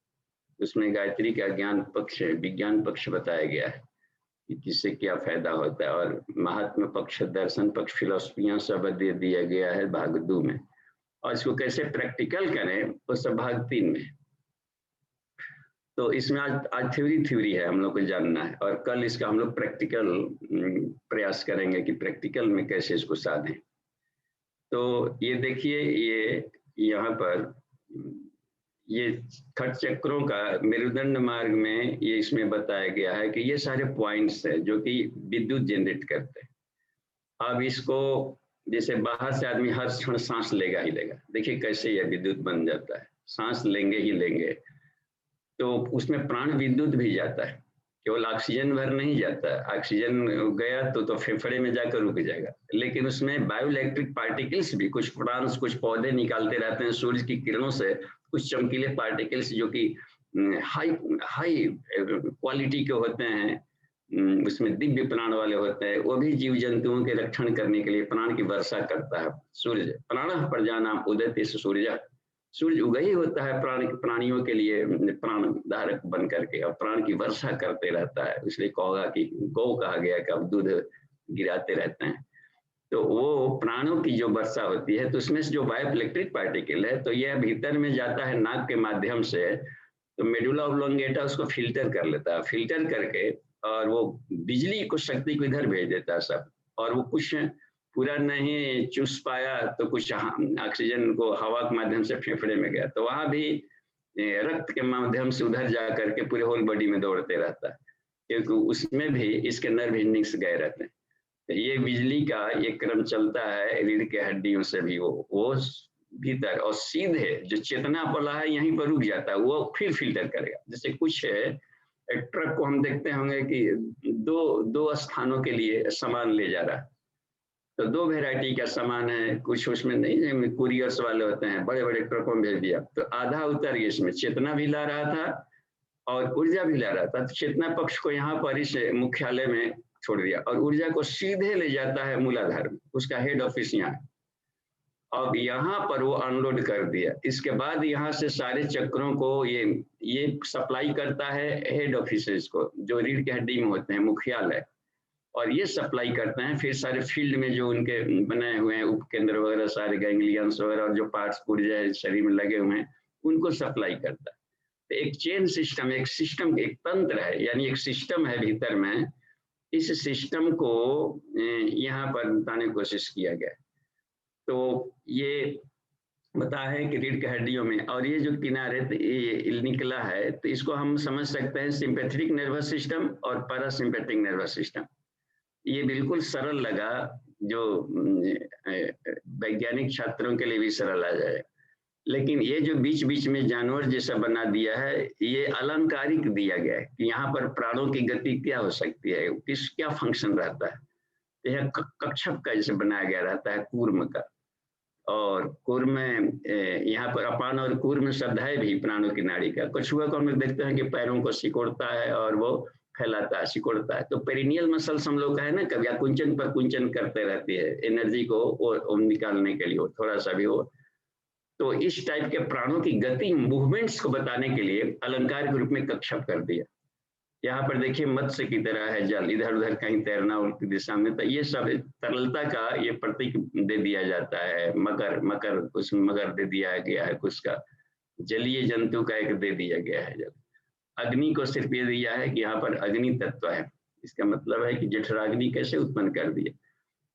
उसमें गायत्री का ज्ञान पक्ष विज्ञान पक्ष बताया गया है कि किससे क्या फायदा होता है, और महात्मा पक्ष दर्शन पक्ष फिलोसफियां सब दे दिया गया है भाग 2 में, और इसको कैसे प्रैक्टिकल करें वो सब भाग 3 में। तो इसमें आज थ्योरी है हम लोग को जानना है, और कल इसका हम लोग प्रैक्टिकल प्रयास करेंगे कि प्रैक्टिकल में कैसे इसको साधें। तो ये देखिए ये यहाँ पर ये खट चक्रों का मेरुदंड मार्ग में ये इसमें बताया गया है कि ये सारे पॉइंट्स है जो कि विद्युत जनरेट करते हैं। अब इसको जैसे बाहर से आदमी हर क्षण सांस लेगा ही लेगा, देखिए कैसे यह विद्युत बन जाता है, सांस लेंगे ही लेंगे तो उसमें प्राण विद्युत भी जाता है, केवल ऑक्सीजन भर नहीं जाता। ऑक्सीजन गया तो फेफड़े में जाकर रुक जाएगा, लेकिन उसमें बायो इलेक्ट्रिक पार्टिकल्स भी कुछ प्लांट्स कुछ पौधे निकालते रहते हैं सूर्य की किरणों से, कुछ चमकीले पार्टिकल्स जो कि हाई क्वालिटी के होते हैं, उसमें दिव्य प्राण वाले होते हैं, वो भी जीव जंतुओं के रक्षण करने के लिए प्राण की वर्षा करता है। सूर्य प्राण प्रजानाम उदयते सूर्य, सूर्य उगई होता है प्राणियों के लिए प्राण धारक बन करके, और प्राण की वर्षा करते रहता है। इसलिए कहोगा कि गौ कहा गया कि अब दूध गिराते रहते हैं। तो वो प्राणों की जो वर्षा होती है तो उसमें से जो बायो इलेक्ट्रिक पार्टिकल है तो यह भीतर में जाता है नाक के माध्यम से, तो मेडुला ऑब्लोंगेटा उसको फिल्टर कर लेता है, फिल्टर करके और वो बिजली को शक्ति को इधर भेज देता है सब, और वो कुछ पूरा नहीं चूस पाया तो कुछ ऑक्सीजन को हवा के माध्यम से फेफड़े में गया, तो वहां भी रक्त के माध्यम से उधर जा करके पूरे होल बॉडी में दौड़ते रहता है, क्योंकि उसमें भी इसके नर्व एंडिंग्स गए रहते हैं। तो ये बिजली का ये क्रम चलता है रीढ़ के हड्डियों से भी, वो भीतर और सीधे जो चेतना वाला है यहीं पर रुक जाता है, वो फिर फिल्टर करेगा। जैसे कुछ ट्रक को हम देखते होंगे कि दो स्थानों के लिए सामान ले जा रहा है, तो 2 वैरायटी का सामान है, कुछ उसमें नहीं कुरियर्स वाले होते हैं, बड़े बड़े ट्रकों में भेज दिया तो आधा उतर गया, इसमें चेतना भी ला रहा था और ऊर्जा भी ला रहा था। तो चेतना पक्ष को यहाँ पर इस मुख्यालय में छोड़ दिया और ऊर्जा को सीधे ले जाता है मूलाधार में, उसका हेड ऑफिस यहाँ। अब यहाँ पर वो अनलोड कर दिया, इसके बाद यहाँ से सारे चक्रों को ये सप्लाई करता है हेड ऑफिस को जो रीढ़ की हड्डी में होते हैं मुख्यालय, और ये सप्लाई करते हैं फिर सारे फील्ड में जो उनके बनाए हुए हैं उपकेंद्र वगैरह, सारे गैंग्लियंस वगैरह और जो पार्ट्स ऊर्जा शरीर में लगे हुए हैं उनको सप्लाई करता है। तो एक चेन सिस्टम, एक सिस्टम, एक तंत्र है, यानी एक सिस्टम है भीतर में। इस सिस्टम को यहाँ पर बताने की कोशिश किया गया। तो ये बता है कि रीढ़ की हड्डियों में, और ये जो किनारे ये निकला है तो इसको हम समझ सकते हैं सिंपैथेटिक नर्वस सिस्टम और पैरासिम्पैथिक नर्वस सिस्टम। ये बिल्कुल सरल लगा, जो वैज्ञानिक छात्रों के लिए भी सरल आ जाए, लेकिन ये जो बीच बीच में जानवर जैसा बना दिया है ये अलंकारिक दिया गया है कि यहाँ पर प्राणों की गति क्या हो सकती है, किस क्या फंक्शन रहता है। यह कक्षप का जैसे बनाया गया रहता है कूर्म का, और कूर्म यहाँ पर अपान और कूर्म शब्द है भी प्राणों की नाड़ी का। कछुआ को हम लोग देखते हैं कि पैरों को सिकोड़ता है और वो फैलाता है, सिकुड़ता है। तो पेरिनियल मसल्स हम लोग का है ना, कभी आकुंचन पर कुंचन करते रहती है एनर्जी को वो निकालने के लिए, हो थोड़ा सा भी हो। तो इस टाइप के प्राणों की गति मूवमेंट्स को बताने के लिए अलंकार के रूप में कक्षप कर दिया। यहाँ पर देखिए मत्स्य की तरह है जल, इधर उधर कहीं तैरना उल्टी दिशा में, तो ये सब तरलता का ये प्रतीक दे दिया जाता है। मकर, मकर उसमें मगर दे दिया गया है, कुछ का जलीय जंतु का एक दे दिया गया है। जल अग्नि को सिर्फ ये दिया है कि यहाँ पर अग्नि तत्व है, इसका मतलब है कि जठराग्नि कैसे उत्पन्न कर दिया।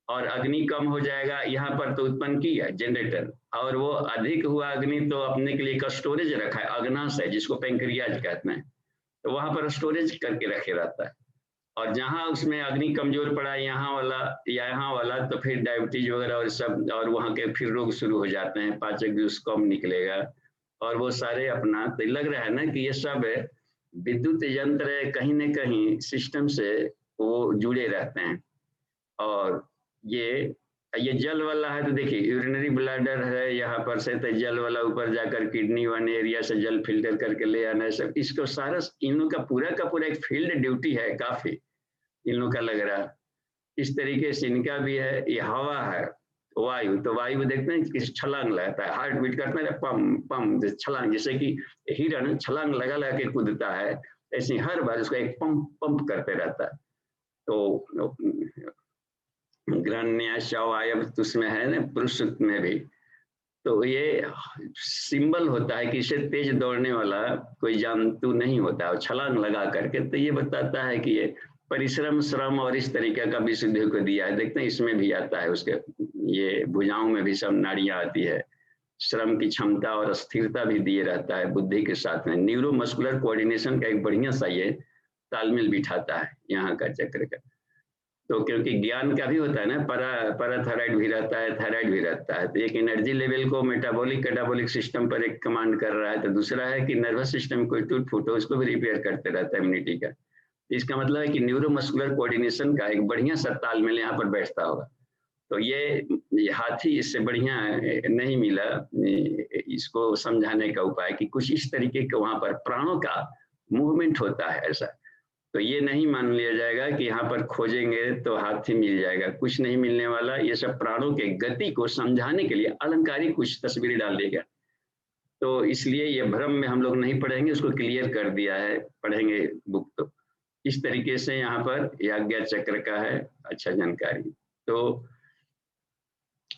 और अग्नि कम हो जाएगा यहाँ पर तो उत्पन्न किया जनरेटर, और वो अधिक हुआ अग्नि तो अपने के लिए एक स्टोरेज रखा है, अग्नाश है जिसको पेंक्रियाज कहते हैं, तो वहां पर स्टोरेज करके रखे रहता है। और जहां उसमें अग्नि कमजोर पड़ा यहाँ वाला या यहाँ वाला, तो फिर डायबिटीज वगैरह और सब, और वहां के फिर रोग शुरू हो जाते हैं, पाचक जूस कम निकलेगा और वो सारे अपना। तो लग रहा है ना कि ये सब विद्युत यंत्र कहीं न कहीं सिस्टम से वो जुड़े रहते हैं। और ये जल वाला है, तो देखिए यूरिनरी ब्लैडर है यहाँ पर से, तो जल वाला ऊपर जाकर किडनी वन एरिया से जल फिल्टर करके ले आना है सब, इसको सारा इन लोग का पूरा एक फील्ड ड्यूटी है, काफी इन लोग का लग रहा है। इस तरीके से इनका भी है। ये हवा है, वायु, तो वायु देखते हैं किस छलांग लगाता है, हार्ट बीट करता है, पम पम छलांग, जैसे कि हिरण छलांग लगा के कूदता है, ऐसे हर बार उसको एक पंप पंप करते रहता है। तो ग्रहण्य शवायव उसमें है ना, पुरुष में भी। तो ये सिंबल होता है कि इसे तेज दौड़ने वाला कोई जंतु नहीं होता, और छलांग लगा करके, तो ये बताता है कि ये परिश्रम, श्रम और इस तरीके का भी सिद्धि को दिया है। देखते हैं इसमें भी आता है, उसके ये भुजाओं में भी सब नाड़ियां आती है। श्रम की क्षमता और स्थिरता भी दिए रहता है बुद्धि के साथ में। न्यूरो मस्कुलर कोऑर्डिनेशन का एक बढ़िया सा ये तालमेल बिठाता है यहाँ का चक्र का। तो क्योंकि ज्ञान का भी होता है ना, पैराथायराइड भी रहता है, थायराइड भी रहता है। तो एक एनर्जी लेवल को मेटाबॉलिक कैटाबॉलिक सिस्टम पर एक कमांड कर रहा है, तो दूसरा है कि नर्वस सिस्टम कोई टूट फूट हो उसको भी रिपेयर करते रहता है इम्यूनिटी का। इसका मतलब है कि न्यूरो मस्कुलर कोऑर्डिनेशन का एक बढ़िया सा तालमेल यहाँ पर बैठता होगा। तो ये हाथी इससे बढ़िया नहीं मिला इसको समझाने का उपाय, कि कुछ इस तरीके के वहां पर प्राणों का मूवमेंट होता है ऐसा। तो ये नहीं मान लिया जाएगा कि यहाँ पर खोजेंगे तो हाथी मिल जाएगा, कुछ नहीं मिलने वाला। ये सब प्राणों के गति को समझाने के लिए अलंकारिक कुछ तस्वीरें डाल देगा। तो इसलिए ये भ्रम में हम लोग नहीं पढ़ेंगे, उसको क्लियर कर दिया है, पढ़ेंगे बुक। तो इस तरीके से यहाँ पर आज्ञा चक्र का है अच्छा जानकारी। तो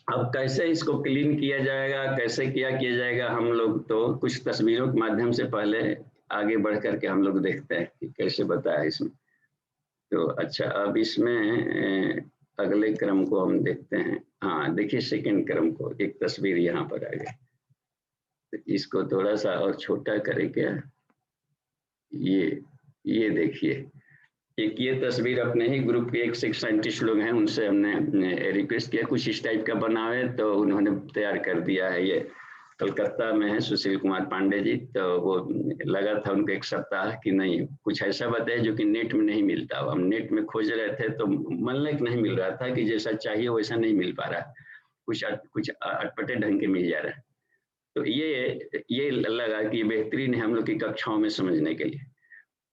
अब कैसे इसको क्लीन किया जाएगा, कैसे क्या किया जाएगा, हम लोग तो कुछ तस्वीरों के माध्यम से पहले आगे बढ़ करके हम लोग देखते हैं कि कैसे बताया इसमें। तो अच्छा, अब इसमें अगले क्रम को हम देखते हैं। हाँ देखिए सेकंड क्रम को, एक तस्वीर यहाँ पर आ गई, तो इसको थोड़ा सा और छोटा करें क्या, ये देखिए। एक ये तस्वीर अपने ही ग्रुप के एक साइंटिस्ट लोग हैं, उनसे हमने रिक्वेस्ट किया कुछ इस टाइप का बनावे, तो उन्होंने तैयार कर दिया है। ये कलकत्ता में है सुशील कुमार पांडे जी, तो वो लगा था उनको एक सप्ताह कि नहीं कुछ ऐसा बताए जो कि नेट में नहीं मिलता। हम नेट में खोज रहे थे तो मन लायक नहीं मिल रहा था, कि जैसा चाहिए वैसा नहीं मिल पा रहा, कुछ अटपटे ढंग के मिल जा रहा है। तो ये लगा कि बेहतरीन है हम लोग की कक्षाओं में समझने के लिए।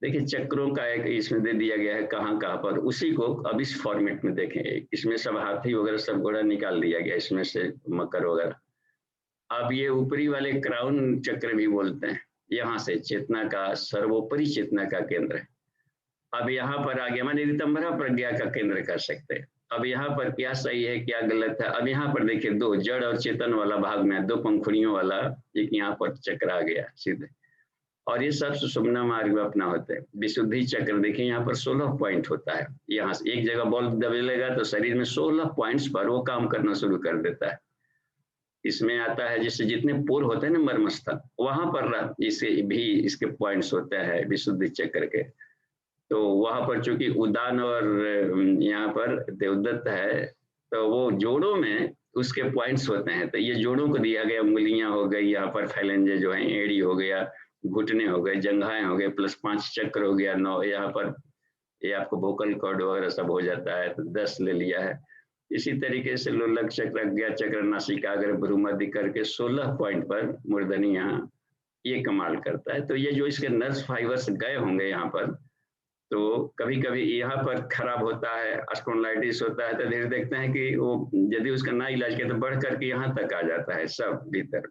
देखिए चक्रों का एक इसमें दे दिया गया है कहाँ पर, उसी को अब इस फॉर्मेट में देखें। इसमें सब हाथी वगैरह सब घोड़ा निकाल दिया गया, इसमें से मकर वगैरह। अब ये ऊपरी वाले क्राउन चक्र भी बोलते हैं, यहाँ से चेतना का सर्वोपरि चेतना का केंद्र है। अब यहाँ पर आ गया माने रितंभरा प्रज्ञा का केंद्र कर सकते हैं। अब यहाँ पर क्या सही है क्या गलत है, अब यहाँ पर देखिए दो जड़ और चेतन वाला भाग में, दो पंखुड़ियों वाला एक यहाँ पर चक्र आ गया सीधे, और ये सब सुषुम्ना मार्ग में अपना होते हैं। विशुद्धि चक्र देखिए यहाँ पर 16 पॉइंट होता है। यहाँ से एक जगह बॉल दबेलेगा तो शरीर में 16 पॉइंट्स पर वो काम करना शुरू कर देता है। इसमें आता है जिससे जितने पोर होते हैं ना मर्मस्थल, वहां पर इसे भी इसके पॉइंट्स होते हैं विशुद्धि चक्र के। तो वहां पर चूंकि उदान और यहाँ पर देवदत्त है, तो वो जोड़ों में उसके पॉइंट्स होते हैं। तो ये जोड़ों को दिया गया, उंगलियां हो गई, यहाँ पर फैलेंजे जो है, एड़ी हो गया, घुटने हो गए, जंघाएं हो गए, प्लस 5 चक्र हो गया 9। यहाँ पर ये आपको वोकल कॉर्ड वगैरह सब हो जाता है, तो 10 ले लिया है। इसी तरीके से लोलक चक्र, अज्ञा चक्र, नासिकाग्र, भ्रूमध्य करके 16 पॉइंट पर मूर्धनी यहाँ ये कमाल करता है। तो ये जो इसके नर्व फाइबर्स गए होंगे यहाँ पर, तो कभी कभी यहाँ पर खराब होता है, स्पॉन्डिलाइटिस होता है, तो धीरे देखते हैं कि वो यदि उसका ना इलाज किया तो बढ़ करके यहाँ तक आ जाता है सब भीतर।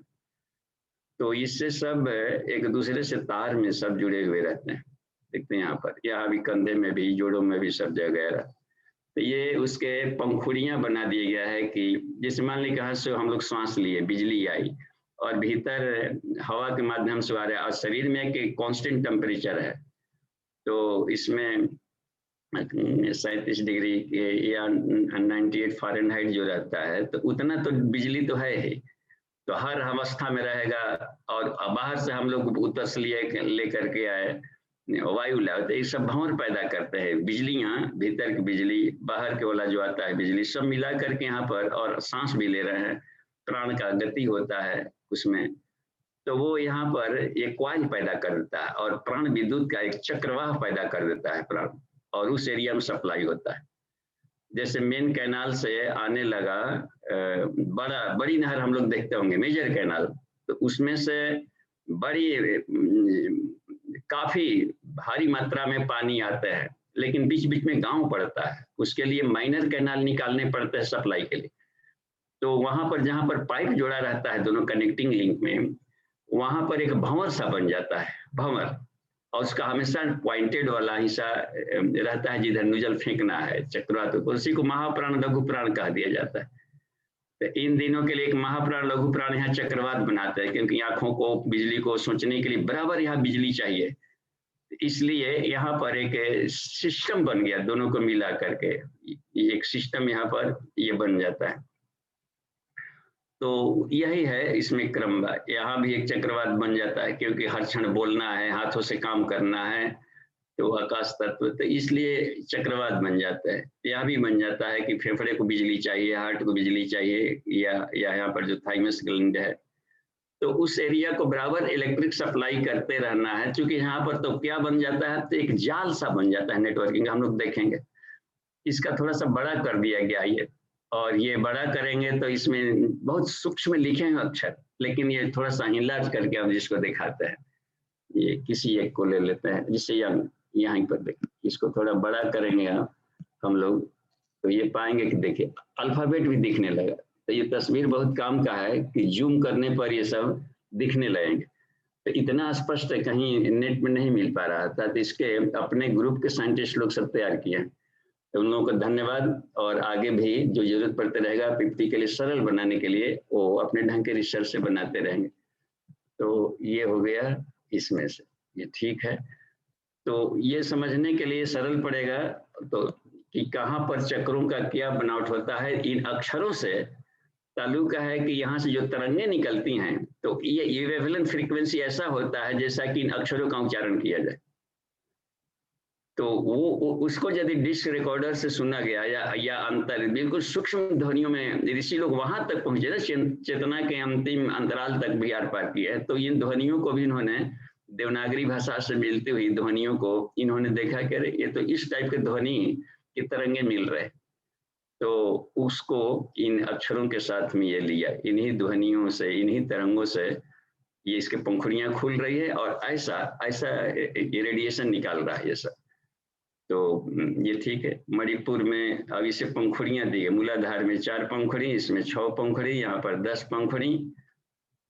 तो इससे सब एक दूसरे से तार में सब जुड़े हुए रहते हैं। देखते हैं यहाँ पर, यहाँ भी कंधे में भी, जोड़ों में भी, सब जगह। तो ये उसके पंखुड़ियां बना दिया गया है कि जैसे मान ली कहाँ से हम लोग सांस लिए, बिजली आई और भीतर हवा के माध्यम से आ रहा है, और शरीर में एक कांस्टेंट टेम्परेचर है। तो इसमें 37 डिग्री के या 98 फ़ारेनहाइट जो रहता है, तो उतना तो बिजली तो है ही, तो हर अवस्था में रहेगा। और बाहर से हम लोग उत्तर लेकर के आए, वायु लाए, तो ये सब भंवर पैदा करते हैं। बिजलियां, भीतर की बिजली, बाहर के वाला जो आता है बिजली, सब मिला करके यहाँ पर, और सांस भी ले रहे हैं, प्राण का गति होता है उसमें। तो वो यहाँ पर एक क्वाइल पैदा कर देता है और प्राण विद्युत का एक चक्रवाह पैदा कर देता है प्राण, और उस एरिया में सप्लाई होता है। जैसे मेन कैनाल से आने लगा बड़ी नहर हम लोग देखते होंगे, मेजर कैनाल, तो उसमें से बड़ी काफी भारी मात्रा में पानी आता है, लेकिन बीच बीच में गांव पड़ता है, उसके लिए माइनर कैनाल निकालने पड़ते हैं सप्लाई के लिए। तो वहां पर जहां पर पाइप जोड़ा रहता है दोनों कनेक्टिंग लिंक में, वहां पर एक भंवर सा बन जाता है, भंवर, और उसका हमेशा पॉइंटेड वाला हिस्सा रहता है जिधर नोजल फेंकना है चक्रवात को, उसी को महाप्राण लघु प्राण कह दिया जाता है। तो इन दिनों के लिए एक महाप्राण लघु प्राण यहाँ चक्रवात बनाते हैं, क्योंकि आंखों को, बिजली को सोचने के लिए बराबर यहाँ बिजली चाहिए, इसलिए यहाँ पर एक सिस्टम बन गया, दोनों को मिला करके एक सिस्टम यहाँ पर ये बन जाता है। तो यही है इसमें क्रम, यहाँ भी एक चक्रवात बन जाता है, क्योंकि हर क्षण बोलना है, हाथों से काम करना है, तो आकाश तत्व, तो इसलिए चक्रवात बन जाता है। यहाँ भी बन जाता है कि फेफड़े को बिजली चाहिए, हार्ट को बिजली चाहिए, या यहाँ पर जो थाइमस ग्लैंड है, तो उस एरिया को बराबर इलेक्ट्रिक सप्लाई करते रहना है। क्योंकि यहाँ पर तो क्या बन जाता है, तो एक जाल सा बन जाता है नेटवर्किंग, हम लोग देखेंगे। इसका थोड़ा सा बड़ा कर दिया गया ये, और ये बड़ा करेंगे तो इसमें बहुत सूक्ष्म लिखे हैं अक्षर, लेकिन ये थोड़ा सा इनलार्ज करके हम जिसको दिखाते हैं, ये किसी एक को ले लेते हैं, जिससे यहाँ पर देखें, इसको थोड़ा बड़ा करेंगे हम लोग, तो ये पाएंगे कि देखिए अल्फाबेट भी दिखने लगा। तो ये तस्वीर बहुत काम का है कि जूम करने पर ये सब दिखने लगेंगे। तो इतना स्पष्ट कहीं नेट में नहीं मिल पा रहा था, तो इसके अपने ग्रुप के साइंटिस्ट लोग सब तैयार किए हैं, तो उन लोगों को धन्यवाद। और आगे भी जो जरूरत पड़ते रहेगा पीपीटी के लिए सरल बनाने के लिए, वो अपने ढंग के रिसर्च से बनाते रहेंगे। तो ये हो गया इसमें से, ये ठीक है। तो ये समझने के लिए सरल पड़ेगा तो कि कहाँ पर चक्रों का क्या बनावट होता है। इन अक्षरों से ताल्लुक है कि यहाँ से जो तरंगें निकलती हैं, तो ये इक्विवेलेंट फ्रीक्वेंसी ऐसा होता है जैसा कि इन अक्षरों का उच्चारण किया जाए। तो वो उसको यदि डिस्क रिकॉर्डर से सुना गया, या अंतर बिल्कुल सूक्ष्म ध्वनियों में, ऋषि लोग वहां तक पहुंचे ना, चेतना के अंतिम अंतराल तक भी आर पार किया है। तो इन ध्वनियों को भी इन्होंने देवनागरी भाषा से मिलती हुई ध्वनियों को इन्होंने देखा कि ये तो इस टाइप के ध्वनि की तरंगे मिल रहे, तो उसको इन अक्षरों के साथ में ये लिया, इन्हीं ध्वनियों से, इन्हीं तरंगों से ये इसके पंखुड़ियां खुल रही है, और ऐसा ऐसा रेडिएशन निकाल रहा है ये सब। तो ये ठीक है। मणिपुर में अब इसे पंखुड़ियां दी है, मूलाधार में 4 पंखुड़ी, इसमें 6 पंखुड़ी, यहाँ पर 10 पंखुड़ी,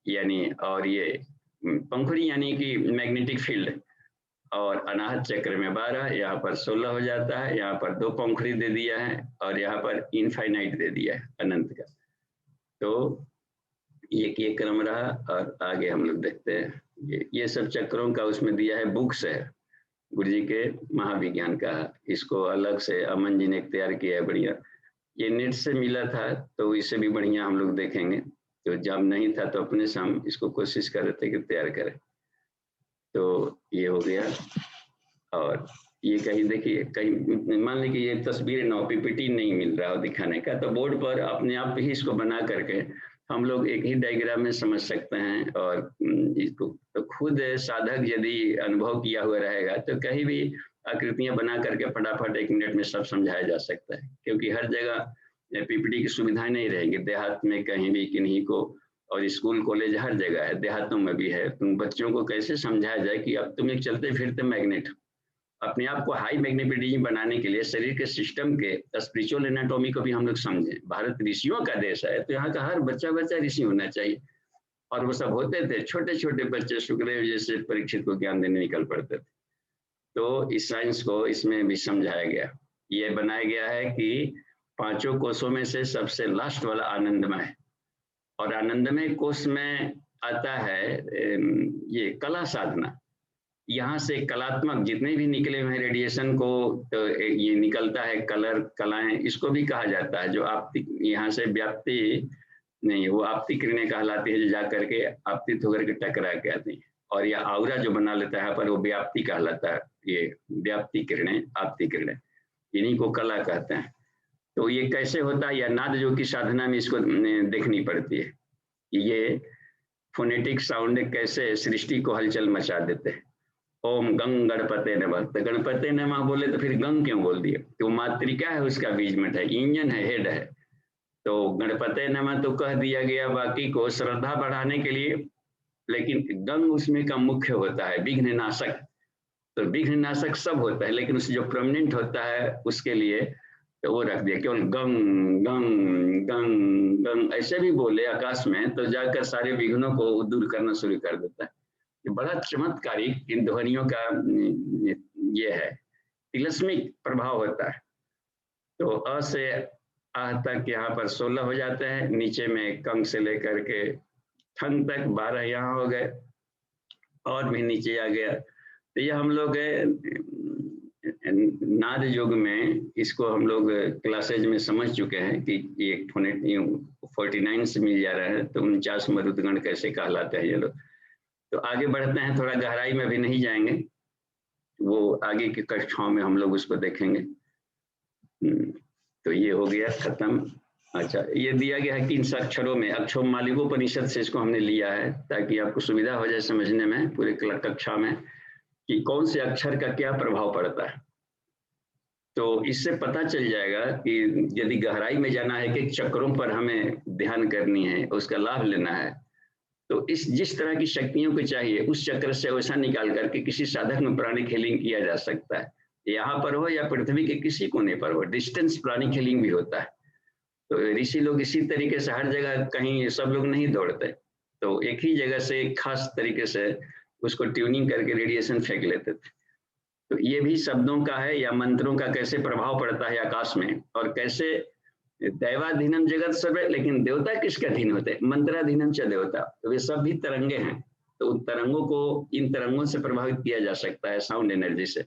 यानी, और ये पंखुड़ी यानी कि मैग्नेटिक फील्ड, और अनाहत चक्र में 12, यहाँ पर 16 हो जाता है, यहाँ पर 2 पंखुड़ी दे दिया है, और यहाँ पर इनफाइनाइट दे दिया है, अनंत का। तो ये क्रम रहा, और आगे हम लोग देखते हैं। ये सब चक्रों का उसमें दिया है, बुक्स है गुरु जी के महाविज्ञान का, इसको अलग से अमन जी ने तैयार किया है, बढ़िया। ये नेट से मिला था, तो इससे भी बढ़िया हम लोग देखेंगे। तो जब नहीं था तो अपने से हम इसको कोशिश कर रहे थे कि तैयार करें। तो ये हो गया। और ये कहीं देखिए, कहीं मान लीजिए कि ये तस्वीर ना, पीपीटी नहीं मिल रहा हो दिखाने का, तो बोर्ड पर अपने आप ही इसको बना करके हम लोग एक ही डायग्राम में समझ सकते हैं। और इसको तो खुद साधक यदि अनुभव किया हुआ रहेगा तो कहीं भी आकृतियां बना करके फटाफट 1 मिनट में सब समझाया जा सकता है, क्योंकि हर जगह पीपीटी की सुविधाएं नहीं रहेगी। देहात में कहीं भी किन्हीं को, और स्कूल कॉलेज हर जगह है, देहातों में भी है, तुम बच्चों को कैसे समझाया जाए कि अब तुम एक चलते फिरते मैग्नेट, अपने आप को हाई मैग्नेटिज्म बनाने के लिए शरीर के सिस्टम के स्पिरिचुअल एनाटॉमी को भी हम लोग समझें। भारत ऋषियों का देश है, तो यहाँ का हर बच्चा ऋषि होना चाहिए। और वो सब होते थे, छोटे छोटे बच्चे सुखदेव जैसे परीक्षित को ज्ञान देने निकल पड़ते थे। तो इस साइंस को इसमें भी समझाया गया। ये बनाया गया है कि 5 कोषों में से सबसे लास्ट वाला आनंदमय है, और आनंदमय कोष में आता है ये कला साधना। यहाँ से कलात्मक जितने भी निकले हुए रेडिएशन को, तो ये निकलता है कलर, कलाएं, इसको भी कहा जाता है। जो आपतिक यहाँ से व्याप्ति नहीं, वो आपतिक किरणें कहलाती है, जो जा करके आपतित होकर के टकरा के आती है। और यह आउरा जो बना लेता है पर वो व्याप्ति कहलाता है। ये व्याप्ति किरणें, आपतिक किरणें, इन्हीं को कला कहते हैं। तो ये कैसे होता है, या नाद जो की साधना में इसको देखनी पड़ती है कि ये फोनेटिक साउंड कैसे सृष्टि को हलचल मचा देते हैं। ओम गंग गणपते नमः, तो गणपते नमः बोले तो फिर गंग क्यों बोल दिए? तो मातृका है, उसका बीजमठ है, इंजन है, हेड है। तो गणपते नमः तो कह दिया गया बाकी को श्रद्धा बढ़ाने के लिए, लेकिन गंग उसमें का मुख्य होता है, विघ्न नाशक। तो विघ्न नाशक सब होता है, लेकिन उससे जो प्रोमिनेंट होता है उसके लिए तो वो रख दिया, केवल गंग गंग गंग गंग ऐसे भी बोले आकाश में, तो जाकर सारे विघ्नों को दूर करना शुरू कर देता है। ये बड़ा चमत्कारिक इन ध्वनियों का ये है, तिलस्मिक प्रभाव होता है। तो अ से आ तक यहाँ पर 16 हो जाते हैं, नीचे में कंग से लेकर के ठन तक 12 यहाँ हो गए, और भी नीचे आ गया। तो ये हम लोग नाद योग में इसको हम लोग क्लासेज में समझ चुके हैं कि ये 49 से मिल जा रहा है, तो 49 मरुदगण कैसे कहलाते हैं ये लोग। तो आगे बढ़ते हैं, थोड़ा गहराई में भी नहीं जाएंगे, वो आगे की कक्षाओं में हम लोग उसको देखेंगे। तो ये हो गया खत्म। अच्छा, ये दिया गया है कि इन अक्षरों में, अक्षर मालिकोपनिषद से इसको हमने लिया है ताकि आपको सुविधा हो जाए समझने में पूरे कक्षा में कि कौन से अक्षर का क्या प्रभाव पड़ता है। तो इससे पता चल जाएगा कि यदि गहराई में जाना है कि चक्रों पर हमें ध्यान करनी है, उसका लाभ लेना है, तो इस जिस तरह की शक्तियों को चाहिए उस चक्र से वैसा निकाल करके किसी साधक में प्राणिक हीलिंग किया जा सकता है। यहाँ पर हो या पृथ्वी के किसी कोने पर हो, डिस्टेंस प्राणिक हीलिंग भी होता है। तो ऋषि लोग इसी तरीके से हर जगह, कहीं सब लोग नहीं दौड़ते, तो एक ही जगह से एक खास तरीके से उसको ट्यूनिंग करके रेडिएशन फेंक लेते थे। तो ये भी शब्दों का है या मंत्रों का कैसे प्रभाव पड़ता है आकाश में, और कैसे दैवाधीनम जगत सब है, लेकिन देवता किसके अधीन होते हैं? मंत्राधीनम च देवता। तो वे सब भी तरंगे हैं, तो उन तरंगों को इन तरंगों से प्रभावित किया जा सकता है साउंड एनर्जी से।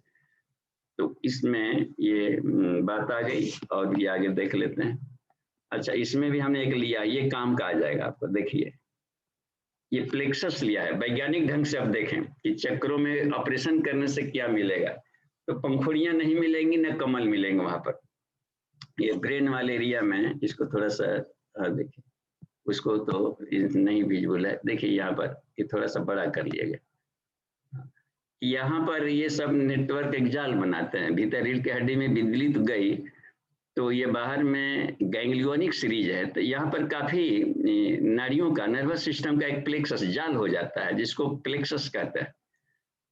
तो इसमें ये बात आ गई, और ये आगे देख लेते हैं। अच्छा, इसमें भी हमने एक लिया, ये काम का आ जाएगा आपको। देखिए, ये प्लेक्सस लिया है, वैज्ञानिक ढंग से आप देखें कि चक्रों में ऑपरेशन करने से क्या मिलेगा। तो पंखुड़ियां नहीं मिलेंगी, न कमल मिलेंगे वहां पर। ये ब्रेन वाले एरिया में इसको थोड़ा सा देखिए, उसको तो नहीं विजुअल है। देखिए यहाँ पर ये थोड़ा सा बड़ा कर लिया गया। यहाँ पर ये सब नेटवर्क एक जाल बनाते हैं, भीतर रीढ़ की हड्डी में बिजली तो गई, तो ये बाहर में गैंग्लियोनिक सीरीज है, तो यहाँ पर काफी नाड़ियों का, नर्वस सिस्टम का एक प्लेक्सस जाल हो जाता है, जिसको प्लेक्सस कहते हैं।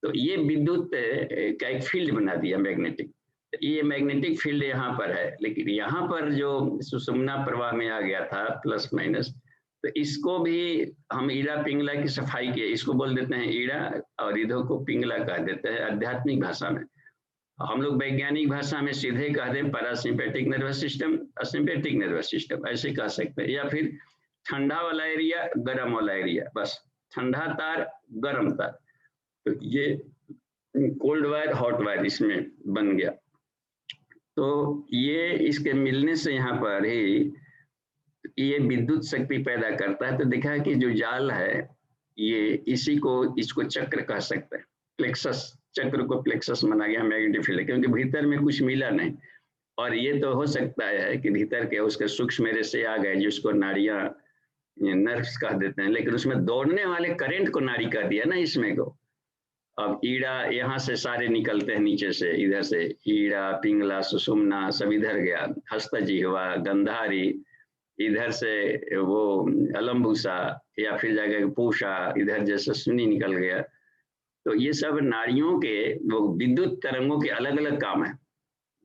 तो ये विद्युत का एक फील्ड बना दिया, मैग्नेटिक। ये मैग्नेटिक फील्ड यहाँ पर है, लेकिन यहाँ पर जो सुषुम्ना प्रवाह में आ गया था प्लस माइनस, तो इसको भी हम ईड़ा पिंगला की सफाई किए, इसको बोल देते हैं ईड़ा, और इधर को पिंगला कह देते हैं आध्यात्मिक भाषा में। हम लोग वैज्ञानिक भाषा में सीधे कहते हैं पैरासिम्पेटिक नर्वस सिस्टम, असिम्पेटिक नर्वस सिस्टम, ऐसे कह सकते हैं। या फिर ठंडा वाला एरिया, गर्म वाला एरिया, बस ठंडा तार, गर्म तार। तो ये कोल्ड वायर, हॉट वायर इसमें बन गया। तो ये इसके मिलने से यहाँ पर ही ये विद्युत शक्ति पैदा करता है। तो देखा है कि जो जाल है ये इसी को, इसको चक्र कह सकते हैं। प्लेक्सस, चक्र को प्लेक्सस माना गया मैग्नेटिक फील्ड, क्योंकि भीतर में कुछ मिला नहीं। और ये तो हो सकता है कि भीतर के उसके सूक्ष्म रेशे आ गए, जिसको नाड़ियां, नर्व्स कह देते हैं, लेकिन उसमें दौड़ने वाले करंट को नाड़ी कह दिया ना इसमें को। अब ईड़ा यहाँ से सारे निकलते हैं नीचे से, इधर से ईड़ा, पिंगला, सुषुम्ना सब इधर गया, हस्तजिह्वा, गंधारी, इधर से वो अलम्बुसा, या फिर जाकर पूषा, इधर जैसे सुनी निकल गया। तो ये सब नाड़ियों के वो विद्युत तरंगों के अलग अलग काम है।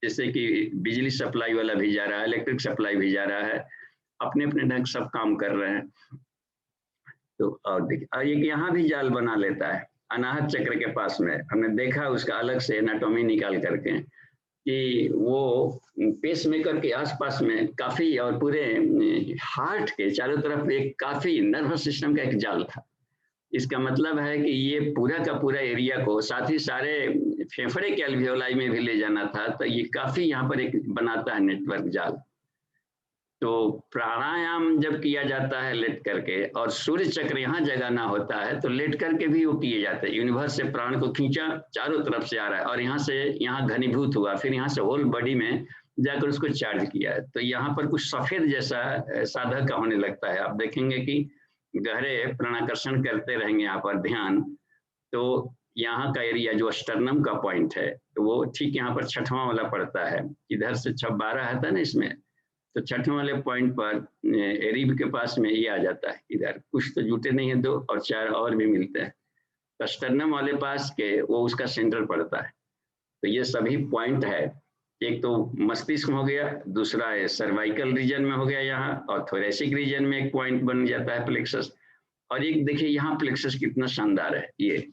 जैसे कि बिजली सप्लाई वाला भी जा रहा है, इलेक्ट्रिक सप्लाई भी जा रहा है, अपने अपने ढंग सब काम कर रहे हैं। तो और देखिए, और एक यहाँ भी जाल बना लेता है अनाहत चक्र के पास में, हमने देखा उसका अलग से एनाटॉमी निकाल करके कि वो पेसमेकर के आसपास में काफी, और पूरे हार्ट के चारों तरफ एक काफी नर्वस सिस्टम का एक जाल था। इसका मतलब है कि ये पूरा का पूरा एरिया को, साथ ही सारे फेफड़े के अल्वियोलाई में भी ले जाना था, तो ये काफी यहाँ पर एक बनाता है नेटवर्क जाल। तो प्राणायाम जब किया जाता है लेट करके, और सूर्य चक्र यहाँ जगाना होता है, तो लेट करके भी वो किए जाते हैं। यूनिवर्स से प्राण को खींचा, चारों तरफ से आ रहा है, और यहाँ से यहाँ घनीभूत हुआ, फिर यहाँ से होल बॉडी में जाकर उसको चार्ज किया है। तो यहाँ पर कुछ सफेद जैसा साधक का होने लगता है। आप देखेंगे कि गहरे प्राणाकर्षण करते रहेंगे यहाँ पर ध्यान, तो यहाँ का एरिया जो स्टर्नम का पॉइंट है, तो वो ठीक यहाँ पर छठवां वाला पड़ता है। इधर से 12 आता है ना इसमें, तो छठवें वाले पॉइंट पर एरिब के पास में ये आ जाता है। इधर कुछ तो जुटे नहीं है, 2 और 4 और भी मिलते हैं। तो स्टर्नम वाले पास के वो उसका सेंटर पड़ता है। तो ये सभी पॉइंट है, एक तो मस्तिष्क हो गया, दूसरा है सर्वाइकल रीजन में हो गया यहाँ, और थोरेसिक रीजन में एक पॉइंट बन जाता है प्लेक्सस। और एक देखिए यहाँ प्लेक्सस कितना शानदार है, ये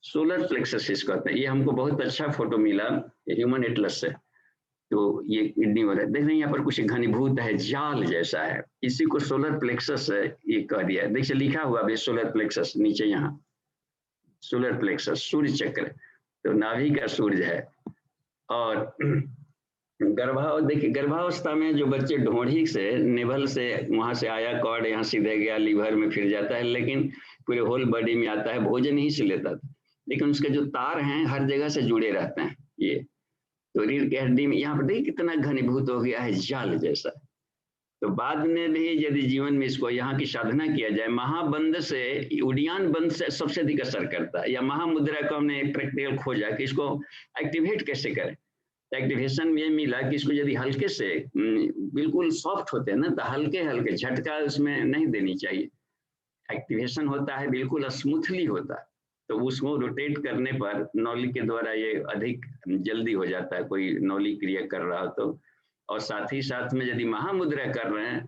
सोलर प्लेक्सस इसको कहते हैं। ये हमको बहुत अच्छा फोटो मिला ह्यूमन एटलस से। तो ये किडनी वाला देख रहे हैं, यहाँ पर कुछ घनीभूत है, जाल जैसा है, इसी को सोलर प्लेक्सस ये कह दिया है। देखिए लिखा हुआ भी सोलर प्लेक्सस नीचे, यहाँ सोलर प्लेक्सस सूर्य चक्र, तो नाभि का सूर्य है। और देखिए गर्भावस्था में जो बच्चे ढोढ़ी से, नेवल से वहां से आया कॉर्ड यहाँ सीधे गया लीवर में फिर जाता है, लेकिन पूरे होल बॉडी में आता है, भोजन ही से लेता था, लेकिन उसके जो तार हैं हर जगह से जुड़े रहते हैं। ये तो रीढ़ की हड्डी में यहाँ पर देखिए कितना घनीभूत हो गया है, जाल जैसा। तो बाद में भी यदि जीवन में इसको यहाँ की साधना किया जाए, महाबंध से उड़ियान बंद से सबसे अधिक असर करता है। या महामुद्रा को हमने प्रैक्टिकल खोजा कि इसको एक्टिवेट कैसे करें। एक्टिवेशन में मिला कि इसको यदि हल्के से, बिल्कुल सॉफ्ट होते हैं ना, तो हल्के हल्के झटका उसमें नहीं देनी चाहिए। एक्टिवेशन होता है बिल्कुल स्मूथली होता है, तो उसको रोटेट करने पर नौली के द्वारा ये अधिक जल्दी हो जाता है, कोई नौली क्रिया कर रहा हो तो। और साथ ही साथ में यदि महामुद्रा कर रहे हैं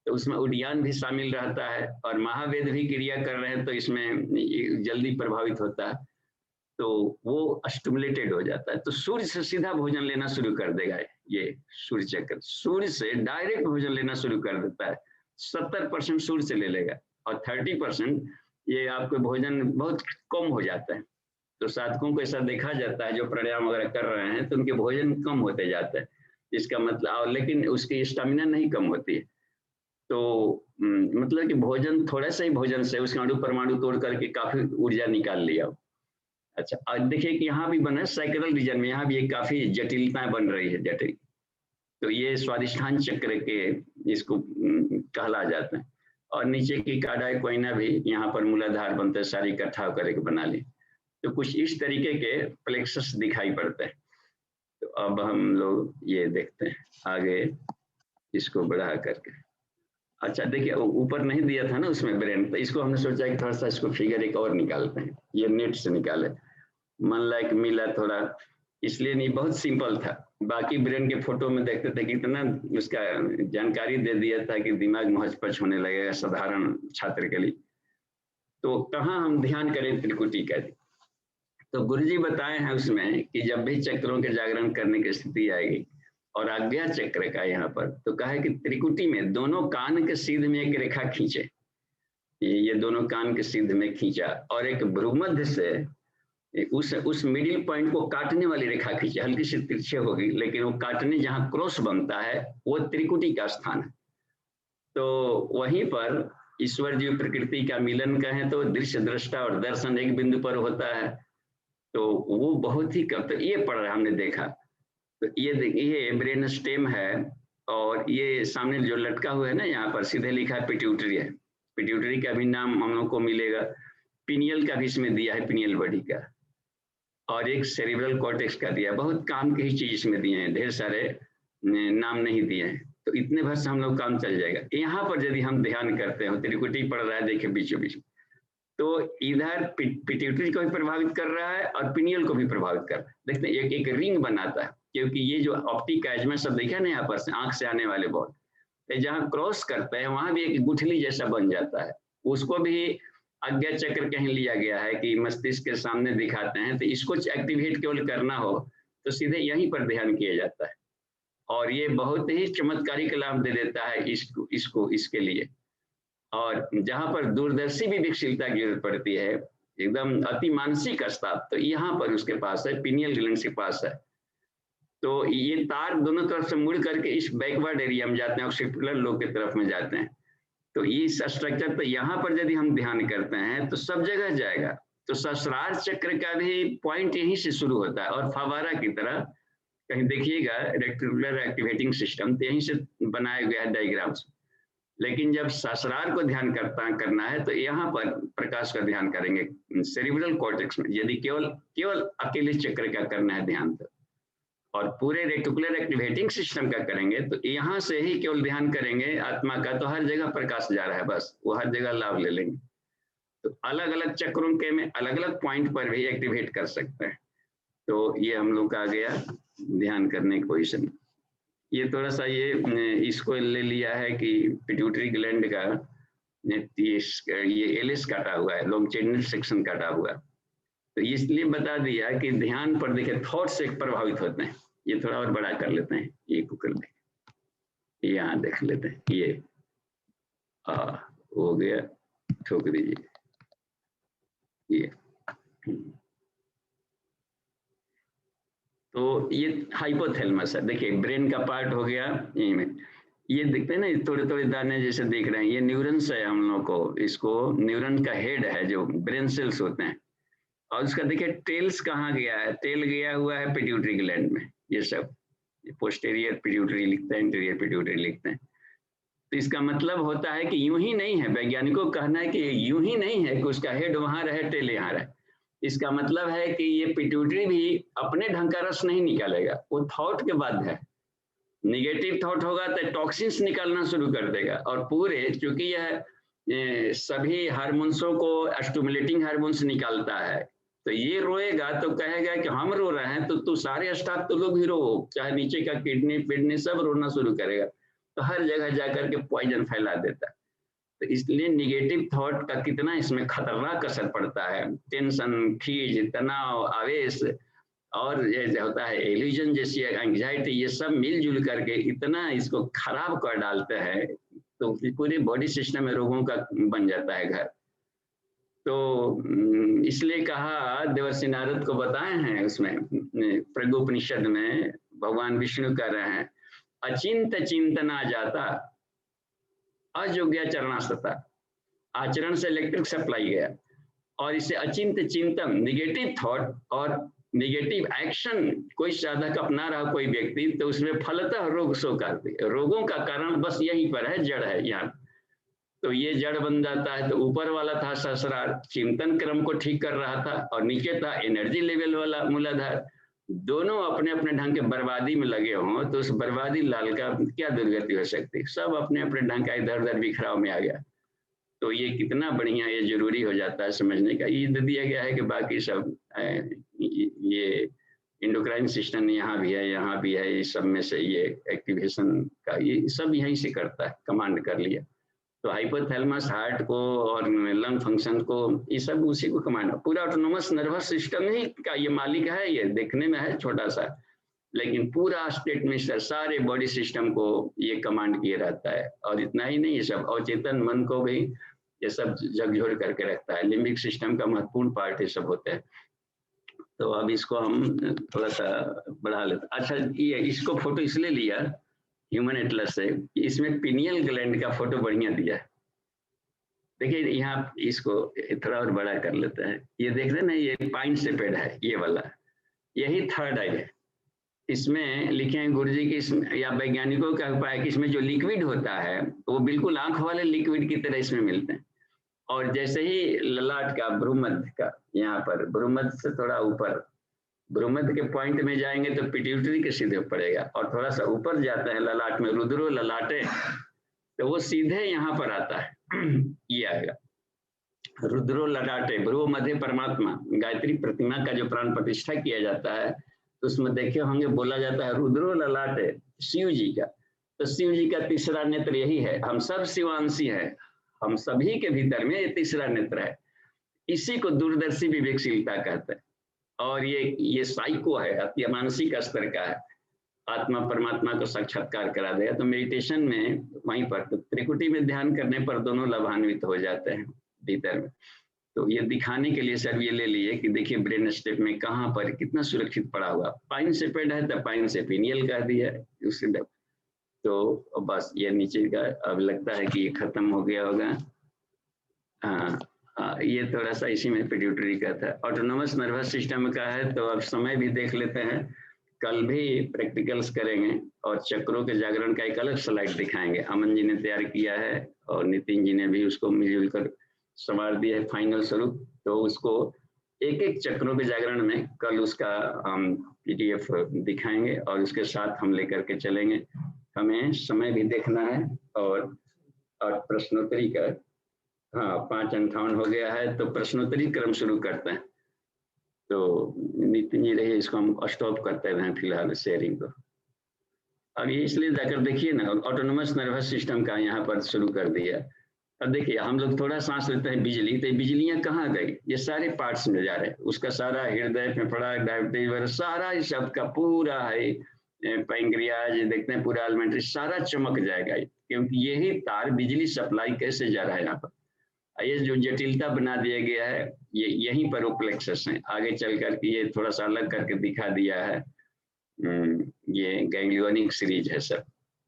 तो उसमें उड्डयन भी शामिल रहता है, और महावेद भी क्रिया कर रहे हैं तो इसमें जल्दी प्रभावित होता है, तो वो स्टिमुलेटेड हो जाता है। तो सूर्य से सीधा भोजन लेना शुरू कर देगा ये सूर्य चक्र, सूर्य से डायरेक्ट भोजन लेना शुरू कर देता है। 70% सूर्य से ले लेगा, और 30% ये आपके भोजन बहुत कम हो जाता है। तो साधकों को ऐसा देखा जाता है जो प्राणायाम वगैरह कर रहे हैं, तो उनके भोजन कम होते जाते हैं। इसका मतलब, लेकिन उसकी स्टेमिना नहीं कम होती है। तो मतलब कि भोजन, थोड़ा सा ही भोजन से उसके अणु परमाणु तोड़ करके काफी ऊर्जा निकाल लिया। अच्छा, अब देखिए कि यहाँ भी बना साइक्लिकल रीजन में, यहाँ भी एक काफी जटिलताएं बन रही है, जटिल। तो ये स्वादिष्ठान चक्र के इसको कहला जाते हैं। और नीचे की काडाई कोइना भी यहाँ पर मूलाधार बनते हैं, सारी इकट्ठा करके बना ली। तो कुछ इस तरीके के प्लेक्सस दिखाई पड़ते हैं। तो अब हम लोग ये देखते हैं आगे, इसको बढ़ा करके। अच्छा देखिए, ऊपर नहीं दिया था ना उसमें ब्रेन, तो इसको हमने सोचा कि थोड़ा सा इसको फिगर एक और निकालते हैं। ये नेट से निकाले, मन लाइक मिला थोड़ा, इसलिए नहीं, बहुत सिंपल था। बाकी ब्रेन के फोटो में देखते थे कितना उसका जानकारी दे दिया था कि दिमाग महज होने लगेगा साधारण छात्र के लिए। तो कहाँ हम ध्यान करें त्रिकुटी का? तो गुरुजी बताए हैं उसमें कि जब भी चक्रों के जागरण करने की स्थिति आएगी, और आज्ञा चक्र का यहाँ पर, तो कहा है कि त्रिकुटी में दोनों कान के सीध में एक रेखा खींचे। ये दोनों कान के सीध में खींचा, और एक भ्रूमध्य से उस मिडिल पॉइंट को काटने वाली रेखा खींची। हल्की सी तिरछे होगी, लेकिन वो काटने जहाँ क्रॉस बनता है वो त्रिकुटी का स्थान है। तो वहीं पर ईश्वर जी प्रकृति का मिलन कहें तो दृश्य दृष्टा और दर्शन एक बिंदु पर होता है। तो वो बहुत ही कम, तो ये पढ़ रहा हमने देखा। तो ये देखिए, ये ब्रेन स्टेम है, और ये सामने जो लटका हुआ है ना, यहाँ पर सीधे लिखा है पिट्यूटरी है। पिट्यूटरी का भी नाम हम लोग को मिलेगा, पिनियल का भी इसमें दिया है, पिनियल बॉडी का, और एक सेरिब्रल कॉर्टेक्स का दिया। बहुत काम की ही चीज इसमें दिए हैं, ढेर सारे नाम नहीं दिए हैं। तो इतने भर से हम लोग काम चल जाएगा। यहाँ पर यदि हम ध्यान करते हो, त्रिकुटी पढ़ रहा है, देखिए बीचों बीच तो इधर पिट्यूटरी को भी प्रभावित कर रहा है और पिनियल को भी प्रभावित कर रहा है। देखते हैं एक रिंग बनाता है, क्योंकि ये जो ऑप्टिक कैचमेंट सब देखा ना यहाँ पर से आंख से आने वाले बॉल, जहाँ क्रॉस करते हैं वहां भी एक गुठली जैसा बन जाता है। उसको भी आज्ञा चक्र कहीं लिया गया है कि मस्तिष्क के सामने दिखाते हैं, तो इसको एक्टिवेट केवल करना हो तो सीधे यहीं पर ध्यान किया जाता है और ये बहुत ही चमत्कारिक लाभ दे देता है इसको इसके लिए। और जहाँ पर दूरदर्शी भी विकसिलता की जरूरत पड़ती है, एकदम अति मानसिक स्तर, तो यहाँ पर उसके पास है, पिनियल ग्लैंड के पास है। तो ये तार दोनों तरफ से मुड़ करके इस बैकवर्ड एरिया में जाते हैं, ऑक्सीपिटल लोब की तरफ में जाते हैं। तो इस स्ट्रक्चर पर यहाँ पर यदि हम ध्यान करते हैं तो सब जगह जाएगा। तो सहस्रार चक्र का भी पॉइंट यहीं से शुरू होता है और फवारा की तरह कहीं देखिएगा रेक्टिकुलर एक्टिवेटिंग सिस्टम, तो यहीं से बनाया गया है डायग्राम्स। लेकिन जब सहस्रार को ध्यान करना है तो यहाँ पर प्रकाश का ध्यान करेंगे सेरिब्रल कॉर्टेक्स में, यदि केवल अकेले चक्र का करना है ध्यान तो। और पूरे रेटिकुलर एक्टिवेटिंग सिस्टम का करेंगे तो यहाँ से ही केवल ध्यान करेंगे आत्मा का, तो हर जगह प्रकाश जा रहा है, बस वो हर जगह लाभ ले लेंगे। तो अलग अलग चक्रों के में अलग अलग पॉइंट पर भी एक्टिवेट कर सकते हैं। तो ये हम लोग का आ गया ध्यान करने की पोजिशन। ये थोड़ा सा ये इसको ले लिया है कि पिट्यूटरी ग्लैंड का ये एलिस काटा हुआ है, लॉन्गिट्यूडिनल सेक्शन काटा हुआ, तो इसलिए बता दिया कि ध्यान पर देखिए थॉट से प्रभावित होते हैं। ये थोड़ा और बड़ा कर लेते हैं, ये को कर दें, यहाँ देख लेते हैं, ये हो गया, ठोक दीजिए ये। तो ये हाइपोथैलेमस है, देखिए ब्रेन का पार्ट हो गया यहीं में। ये देखते हैं ना थोड़े थोड़े दाने जैसे देख रहे हैं, ये न्यूरॉन्स है हम लोग को, इसको न्यूरॉन का हेड है जो ब्रेन सेल्स होते हैं। और उसका देखिए टेल्स कहाँ गया है, टेल गया हुआ है पिट्यूटरी ग्लैंड में। ये सब पोस्टेरियर पिट्यूटरी लिखते हैं, इंटीरियर पिट्यूटरी लिखते हैं। तो इसका मतलब होता है कि यूं ही नहीं है, वैज्ञानिकों का कहना है कि यूं ही नहीं है कि उसका हेड वहां रहे टेल यहाँ रहे। इसका मतलब है कि ये पिट्यूटरी भी अपने ढंग का रस नहीं निकालेगा, वो थॉट के बाद है। निगेटिव थॉट होगा तो टॉक्सिन्स निकालना शुरू कर देगा। और पूरे चूंकि यह सभी हार्मोन्सों को स्टिमुलेटिंग हार्मोन्स निकालता है, तो ये रोएगा तो कहेगा कि हम रो रहे हैं, तो तू सारे स्टाफ तो लोग ही रो, चाहे नीचे का किडनी सब रोना शुरू करेगा। तो हर जगह जाकर के पॉइजन फैला देता है। तो इसलिए निगेटिव थॉट का कितना इसमें खतरनाक असर पड़ता है। टेंशन, खीज, तनाव, आवेश और ये होता है इल्यूजन जैसी एंग्जाइटी, ये सब मिलजुल करके इतना इसको खराब कर डालते हैं, तो पूरे बॉडी सिस्टम में रोगों का बन जाता है घर। तो इसलिए कहा, देवर्षि नारद को बताए हैं उसमें प्रज्ञोपनिषद में, भगवान विष्णु कह रहे हैं, अचिंत चिंतना जाता अयोग्याचरणास्तता, आचरण से इलेक्ट्रिक सप्लाई गया। और इसे अचिंत चिंतन, निगेटिव थॉट और निगेटिव एक्शन कोई साधक अपना रहा कोई व्यक्ति, तो उसमें फलतः रोग शो करते, रोगों का कारण बस यहीं पर है, जड़ है यहाँ। तो ये जड़ बन जाता है। तो ऊपर वाला था सहस्रार, चिंतन क्रम को ठीक कर रहा था, और नीचे था एनर्जी लेवल वाला मूलाधार। दोनों अपने अपने ढंग के बर्बादी में लगे हों तो उस बर्बादी लाल का क्या दुर्गति हो सकती, सब अपने अपने ढंग का इधर उधर बिखराव में आ गया। तो ये कितना बढ़िया, ये जरूरी हो जाता है समझने का। ये दिया गया है कि बाकी सब ये इंडोक्राइन सिस्टम यहाँ भी है, यहाँ भी है, ये सब में से ये एक्टिवेशन का ये सब यहीं से करता है, कमांड कर लिया। तो हाइपोथैलेमस हार्ट को और लंग फंक्शन को, ये सब उसी को कमांड, पूरा ऑटोनोमस नर्वस सिस्टम ही का ये मालिक है। ये देखने में है छोटा सा, लेकिन पूरा स्टेट में सारे बॉडी सिस्टम को ये कमांड किए रहता है। और इतना ही नहीं, ये सब अवचेतन मन को भी ये सब झकझोर करके रखता है। लिम्बिक सिस्टम का महत्वपूर्ण पार्ट ये सब होते हैं। तो अब इसको हम थोड़ा सा बढ़ा लेते। अच्छा, ये इसको फोटो इसलिए लिया ह्यूमन एटलस से, इसमें पिनियल ग्लैंड का फोटो बढ़िया दिया है। देखिए यहाँ इसको थोड़ा और बड़ा कर लेते हैं। ये देख रहे ना, ये पाइन सेपेड है, ये वाला, यही थर्ड आई है। इसमें लिखे हैं गुरुजी की या वैज्ञानिकों का उपाय कि इसमें जो लिक्विड होता है वो बिल्कुल आंख वाले लिक्विड की तरह इसमें मिलते हैं। और जैसे ही ललाट का, भ्रूमध्य का, यहाँ पर भ्रूमध्य से थोड़ा ऊपर, भ्रूमध्य के पॉइंट में जाएंगे तो पिट्यूटरी के सीधे पड़ेगा, और थोड़ा सा ऊपर जाता है ललाट में, रुद्रो ललाटे, तो वो सीधे यहाँ पर आता है, ये आएगा। रुद्रो ललाटे, भ्रुव मध्य परमात्मा, गायत्री प्रतिमा का जो प्राण प्रतिष्ठा किया जाता है तो उसमें देखे होंगे बोला जाता है रुद्रो ललाटे, शिव जी का। तो शिव जी का तीसरा नेत्र यही है, हम सब शिवांशी हैं, हम सभी के भीतर में ये तीसरा नेत्र है। इसी को दूरदर्शी विवेकशीलता कहते हैं। और ये साइको है, अति मानसिक स्तर का है, आत्मा परमात्मा को साक्षात्कार करा देगा। तो मेडिटेशन में वहीं पर तो त्रिकुटी में ध्यान करने पर दोनों लाभान्वित हो जाते हैं भीतर में। तो ये दिखाने के लिए सर ये ले लिए कि देखिए ब्रेन स्टेप में कहाँ पर कितना सुरक्षित पड़ा हुआ। पाइन से पेड है तो पाइन से पिनियल कह दिया उससे। तो बस ये नीचे का अब लगता है कि ये खत्म हो गया होगा। ये थोड़ा सा इसी में पिट्यूटरी का था। ऑटोनोमस नर्वस सिस्टम का है तो अब समय भी देख लेते हैं, कल भी प्रैक्टिकल्स करेंगे और चक्रों के जागरण का एक अलग स्लाइड दिखाएंगे। अमन जी ने तैयार किया है और नितिन जी ने भी उसको मिलजुल कर संवार दिया है फाइनल स्वरूप। तो उसको एक एक चक्रों के जागरण में कल उसका हम PDF दिखाएंगे और उसके साथ हम लेकर के चलेंगे। हमें समय भी देखना है और प्रश्नोत्तरी का 5:58 हो गया है तो प्रश्नोत्तरी क्रम शुरू करते हैं। तो नितिन जी रहिए, इसको हम स्टॉप करते हैं फिलहाल शेयरिंग को। अब ये इसलिए जाकर देखिए ना, ऑटोनोमस नर्वस सिस्टम का यहाँ पर शुरू कर दिया। अब देखिए हम लोग थोड़ा सांस लेते हैं बिजली, तो बिजलियां कहाँ गई? ये सारे पार्ट्स में जा रहे हैं, उसका सारा हृदय फेफड़ा डायबिटीज वगैरह सारा इस सब का पूरा है, पैंक्रियाज देखते हैं पूरा एलिमेंट्री सारा चमक जाएगा, क्योंकि यही तार बिजली सप्लाई कैसे जा रहा है यहाँ पर। ये जो जटिलता बना दिया गया है ये यहीं पर उपलेक्सस है। आगे चल करके ये थोड़ा सा अलग करके दिखा दिया है, ये गैंग्लियोनिक सीरीज है सब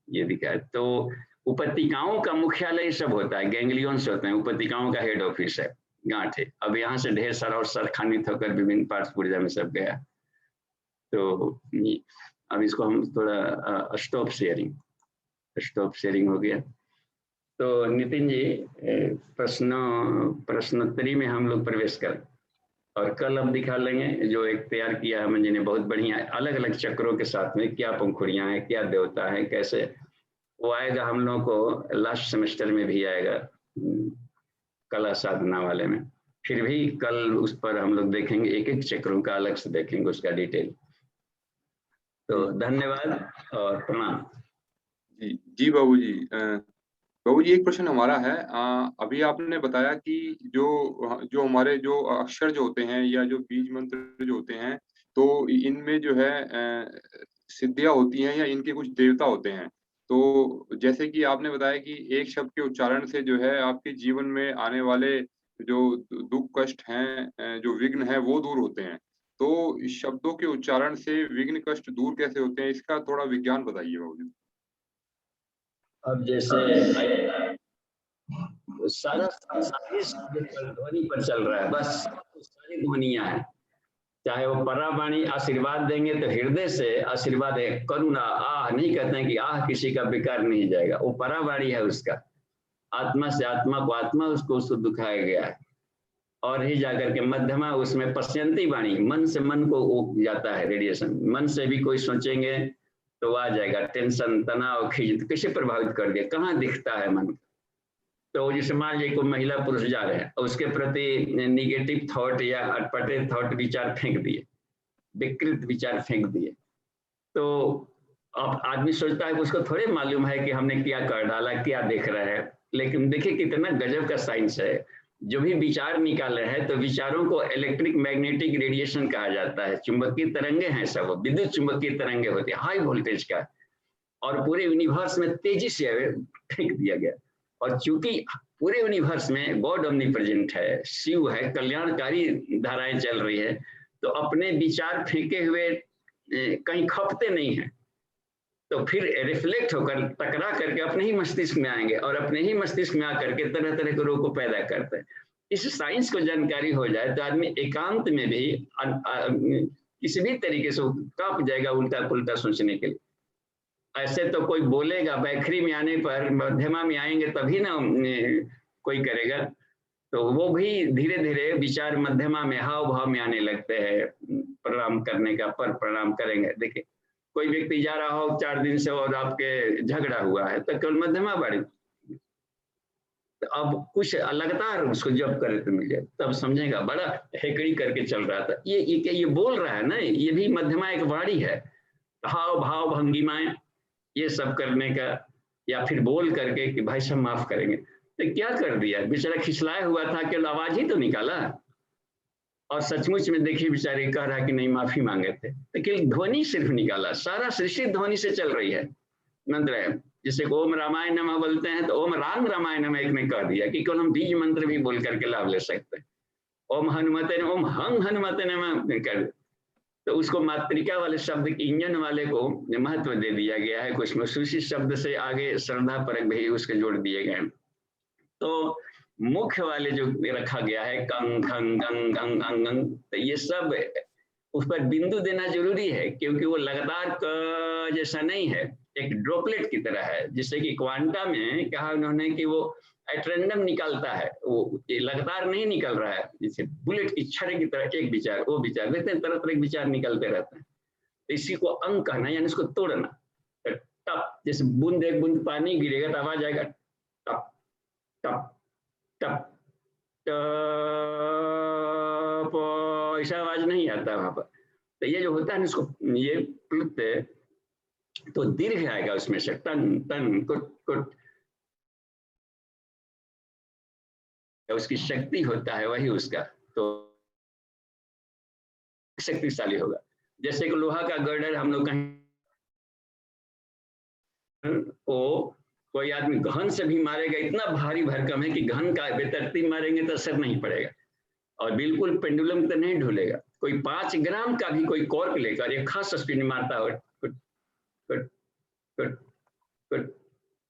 ये दिखा है। तो उपत्यकाओं का मुख्यालय सब होता है, गैंग्लियंस होते हैं, उपत्यकाओं का हेड ऑफिस है, गांठ है। अब यहाँ से ढेर सारा और सरखानित होकर विभिन्न पार्ट्स पुर्जा में सब गया। तो अब इसको हम थोड़ा स्टॉप शेयरिंग हो गया। तो नितिन जी प्रश्नोत्तरी में हम लोग प्रवेश करें और कल हम दिखा लेंगे जो एक तैयार किया है मंजी ने, बहुत बढ़िया, अलग अलग चक्रों के साथ में क्या पंखुड़ियां हैं, क्या देवता है, कैसे वो आएगा हम लोगों को लास्ट सेमेस्टर में भी आएगा कला साधना वाले में। फिर भी कल उस पर हम लोग देखेंगे, एक एक चक्रों का अलग से देखेंगे उसका डिटेल। तो धन्यवाद और प्रणाम। जी बाबू जी। बाबू जी एक प्रश्न हमारा है, अभी आपने बताया कि जो हमारे जो अक्षर जो होते हैं या जो बीज मंत्र जो होते हैं तो इनमें जो है सिद्धियां होती हैं या इनके कुछ देवता होते हैं। तो जैसे कि आपने बताया कि एक शब्द के उच्चारण से जो है आपके जीवन में आने वाले जो दुख कष्ट हैं, जो विघ्न है वो दूर होते हैं। तो शब्दों के उच्चारण से विघ्न कष्ट दूर कैसे होते हैं, इसका थोड़ा विज्ञान बताइए बाबू जी। अब जैसे सारा ध्वनि पर चल रहा है, बस सारी ध्वनियां हैं, चाहे वो परावाणी आशीर्वाद देंगे तो हृदय से आशीर्वाद है, करुणा आह नहीं कहते हैं कि आह किसी का बेकार नहीं जाएगा, वो परावाणी है उसका, आत्मा से आत्मा को आत्मा उसको दुखाया गया है। और ही जाकर के मध्यमा उसमें पश्यंती वाणी, मन से मन को जाता है रेडिएशन, मन से भी कोई सोचेंगे तो आ जाएगा टेंशन तनाव खिज, कैसे प्रभावित कर दिया, कहाँ दिखता है मन। तो जैसे मान लीजिए कोई महिला पुरुष जा रहे हैं और उसके प्रति निगेटिव थॉट या अटपटे थॉट विचार फेंक दिए, विकृत विचार फेंक दिए, तो अब आदमी सोचता है कि उसको थोड़े मालूम है कि हमने क्या कर डाला, क्या देख रहा है। लेकिन देखिए कितना गजब का साइंस है, जो भी विचार निकाले हैं तो विचारों को इलेक्ट्रिक मैग्नेटिक रेडिएशन कहा जाता है, चुंबकीय तरंगे हैं सब, विद्युत चुंबकीय तरंगे होती है हाई वोल्टेज का, और पूरे यूनिवर्स में तेजी से फेंक दिया गया। और चूंकि पूरे यूनिवर्स में गॉड ओमनीप्रेजेंट है, शिव है, कल्याणकारी धाराएं चल रही है, तो अपने विचार फेंके हुए कहीं खपते नहीं है, तो फिर रिफ्लेक्ट होकर टकरा करके अपने ही मस्तिष्क में आएंगे और अपने ही मस्तिष्क में आकर के तरह तरह के रोग को पैदा करते हैं। इस साइंस को जानकारी हो जाए तो आदमी एकांत में भी किसी भी तरीके से कांप जाएगा उल्टा पुल्टा सोचने के लिए। ऐसे तो कोई बोलेगा, बैखरी में आने पर मध्यमा में आएंगे तभी ना कोई करेगा, तो वो भी धीरे धीरे विचार मध्यमा में हाव भाव में आने लगते हैं, प्रणाम करने का पर प्रणाम करेंगे। देखिए कोई व्यक्ति जा रहा हो 4 दिन से और आपके झगड़ा हुआ है तो केवल मध्यमा बाड़ी, तो अब कुछ लगातार उसको जब करे तो मिल जाए, तब समझेगा। बड़ा हेकड़ी करके चल रहा था, ये बोल रहा है ना, ये भी मध्यमा एक वाणी है, हाव भाव भंगिमाएं ये सब करने का, या फिर बोल करके कि भाई साहब माफ करेंगे। तो क्या कर दिया, बेचारा खिसलाया हुआ था, केवल आवाज ही तो निकाला, और सचमुच में देखिए बेचारे कह रहा कि नहीं माफी मांगे थे, तो केवल ध्वनि सिर्फ निकाला। सारा सृष्टि ध्वनि से चल रही है मंत्र है। जैसे ओम रामाय नमः बोलते हैं तो ओम राम रामाय नमः एक ने कह दिया कि केवल हम बीज मंत्र भी बोल करके लाभ ले सकते हैं। ओम हनुमते ओम हंग हनुमते नमः कर, तो उसको मातृका वाले शब्द की इंजन वाले को महत्व दे दिया गया है। कुछ में सुशी शब्द से आगे श्रद्धा परक भी उसके जोड़ दिए गए। तो मुख्य वाले जो रखा गया है कंग खंग गंग गंग अंग अंग, तो ये सब उस पर बिंदु देना जरूरी है, क्योंकि वो लगातार क जैसा नहीं है, एक ड्रॉपलेट की तरह है। जिससे कि क्वांटा में कहा उन्होंने कि वो एट रैंडम निकलता है, वो लगातार नहीं निकल रहा है, जैसे बुलेट की छड़े की तरह एक विचार वो विचार, देखते हैं तरह तरह के विचार निकलते रहते हैं। तो इसी को अंग कहना, यानी इसको तोड़ना। तो टप, जैसे बूंद एक बूंद पानी गिरेगा तो आवाज आएगा टप टप टप टप, ऐसा आवाज नहीं आता वहां पर। तो ये जो होता है ना, इसको ये प्लुत तो दीर्घ आएगा उसमें से, टन टन कुट कुट, उसकी शक्ति होता है वही उसका, तो शक्तिशाली होगा। जैसे कि लोहा का गर्डर हम लोग कहीं को कोई आदमी गहन से भी मारेगा, इतना भारी भरकम है कि गहन का बेतरतीब मारेंगे तो असर नहीं पड़ेगा, और बिल्कुल पेंडुलम तो नहीं ढूलेगा। कोई 5 ग्राम का भी कोई कॉर्क लेकर एक खास स्पीड में मारता हो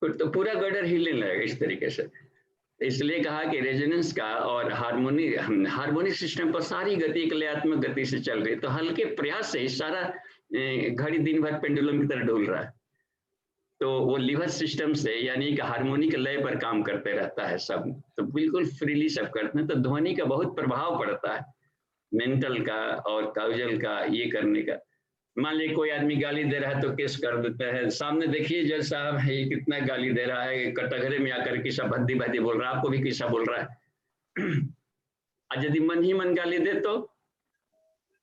तो पूरा गर्डर हिलने लगेगा इस तरीके से। इसलिए कहा कि रेजोनेंस का और हार्मोनिक सिस्टम पर सारी गति कलयात्मक गति से चल रही है, तो हल्के प्रयास से सारा घड़ी दिन भर पेंडुलम की तरह डोल रहा है। तो वो लिवर सिस्टम से यानी कि हार्मोनिक लय पर काम करते रहता है सब, तो बिल्कुल फ्रीली सब करते हैं। तो ध्वनि का बहुत प्रभाव पड़ता है, मेंटल का और काउजल का, ये करने का। मान लीजिए कोई आदमी गाली दे रहा है तो केस कर देते हैं, सामने देखिए जज साहब है ये कितना गाली दे रहा है, कटघरे में आकर के सब भद्दी भद्दी बोल रहा है, आपको भी कैसा बोल रहा है। और यदि मन ही मन गाली दे तो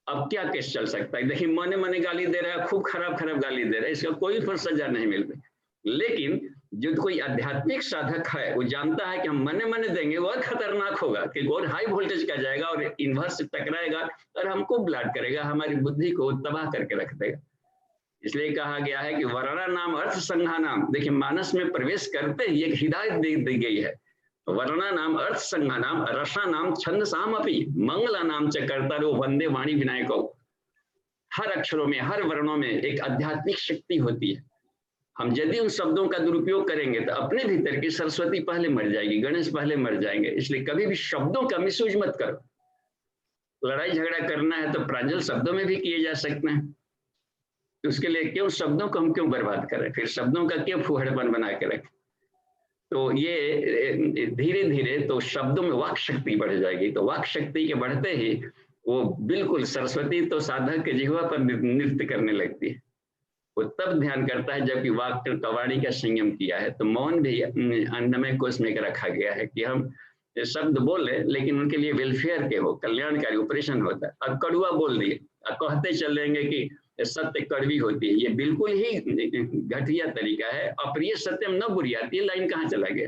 अब क्या केस चल सकता है। देखिए मने मने गाली दे रहा है, खूब खराब खराब गाली दे रहा है, इसका कोई फिर सजा नहीं मिल रही। लेकिन जो कोई आध्यात्मिक साधक है वो जानता है कि हम मने मने देंगे वो खतरनाक होगा, कि और हाई वोल्टेज का जाएगा और इन्वर्स से टकराएगा और हमको ब्लड करेगा, हमारी बुद्धि को तबाह करके रख देगा। इसलिए कहा गया है कि वर्णा नाम अर्थ संघा नाम, देखिए मानस में प्रवेश करते ही एक हिदायत दी गई है। वर्णा नाम अर्थ संघा नाम रसा नाम छंद साम अपी मंगला नाम च कर्तारो वंदे वाणी विनायको। हर अक्षरों में हर वर्णों में एक आध्यात्मिक शक्ति होती है। हम यदि उन शब्दों का दुरुपयोग करेंगे तो अपने भीतर की सरस्वती पहले मर जाएगी, गणेश पहले मर जाएंगे। इसलिए कभी भी शब्दों का मिसयूज मत करो। लड़ाई झगड़ा करना है तो प्रांजल शब्दों में भी किए जा सकते हैं, तो उसके लिए क्यों शब्दों को हम क्यों बर्बाद करें, फिर शब्दों का क्यों फूहड़पन बना के रखें। तो ये धीरे धीरे तो शब्दों में वाक शक्ति बढ़ जाएगी। तो वाक शक्ति के बढ़ते ही वो बिल्कुल सरस्वती तो साधक के जिह्वा पर नृत्य करने लगती है। वो तब ध्यान करता है जबकि वाक वाणी का संयम किया है। तो मौन भी अन्नमय कोश में रखा गया है कि हम शब्द बोले लेकिन उनके लिए वेलफेयर के हो, कल्याणकारी ऑपरेशन होता है। अब कड़ुआ बोल दिए, अब कहते चलेंगे कि सत्य कड़वी होती है, ये बिल्कुल ही घटिया तरीका है। अप्रिय सत्यम न बुरियात, ये लाइन कहाँ चला गया।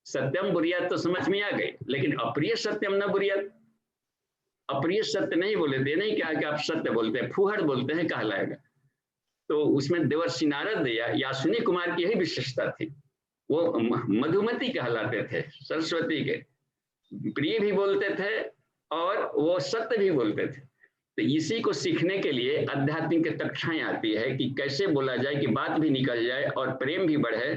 सत्यम बुरियात तो समझ में आ गई, लेकिन अप्रिय सत्यम न बुरियात, अप्रिय सत्य नहीं बोले थे, नहीं कहा कि आप सत्य बोलते हैं, फूहड़ बोलते हैं कहलाएगा। तो उसमें देवर्षि नारद या यासुनी कुमार की यही विशेषता थी, वो मधुमती कहलाते थे, सरस्वती के प्रिय भी बोलते थे और वो सत्य भी बोलते थे। तो इसी को सीखने के लिए आध्यात्मिक कक्षाएं आती है कि कैसे बोला जाए कि बात भी निकल जाए और प्रेम भी बढ़े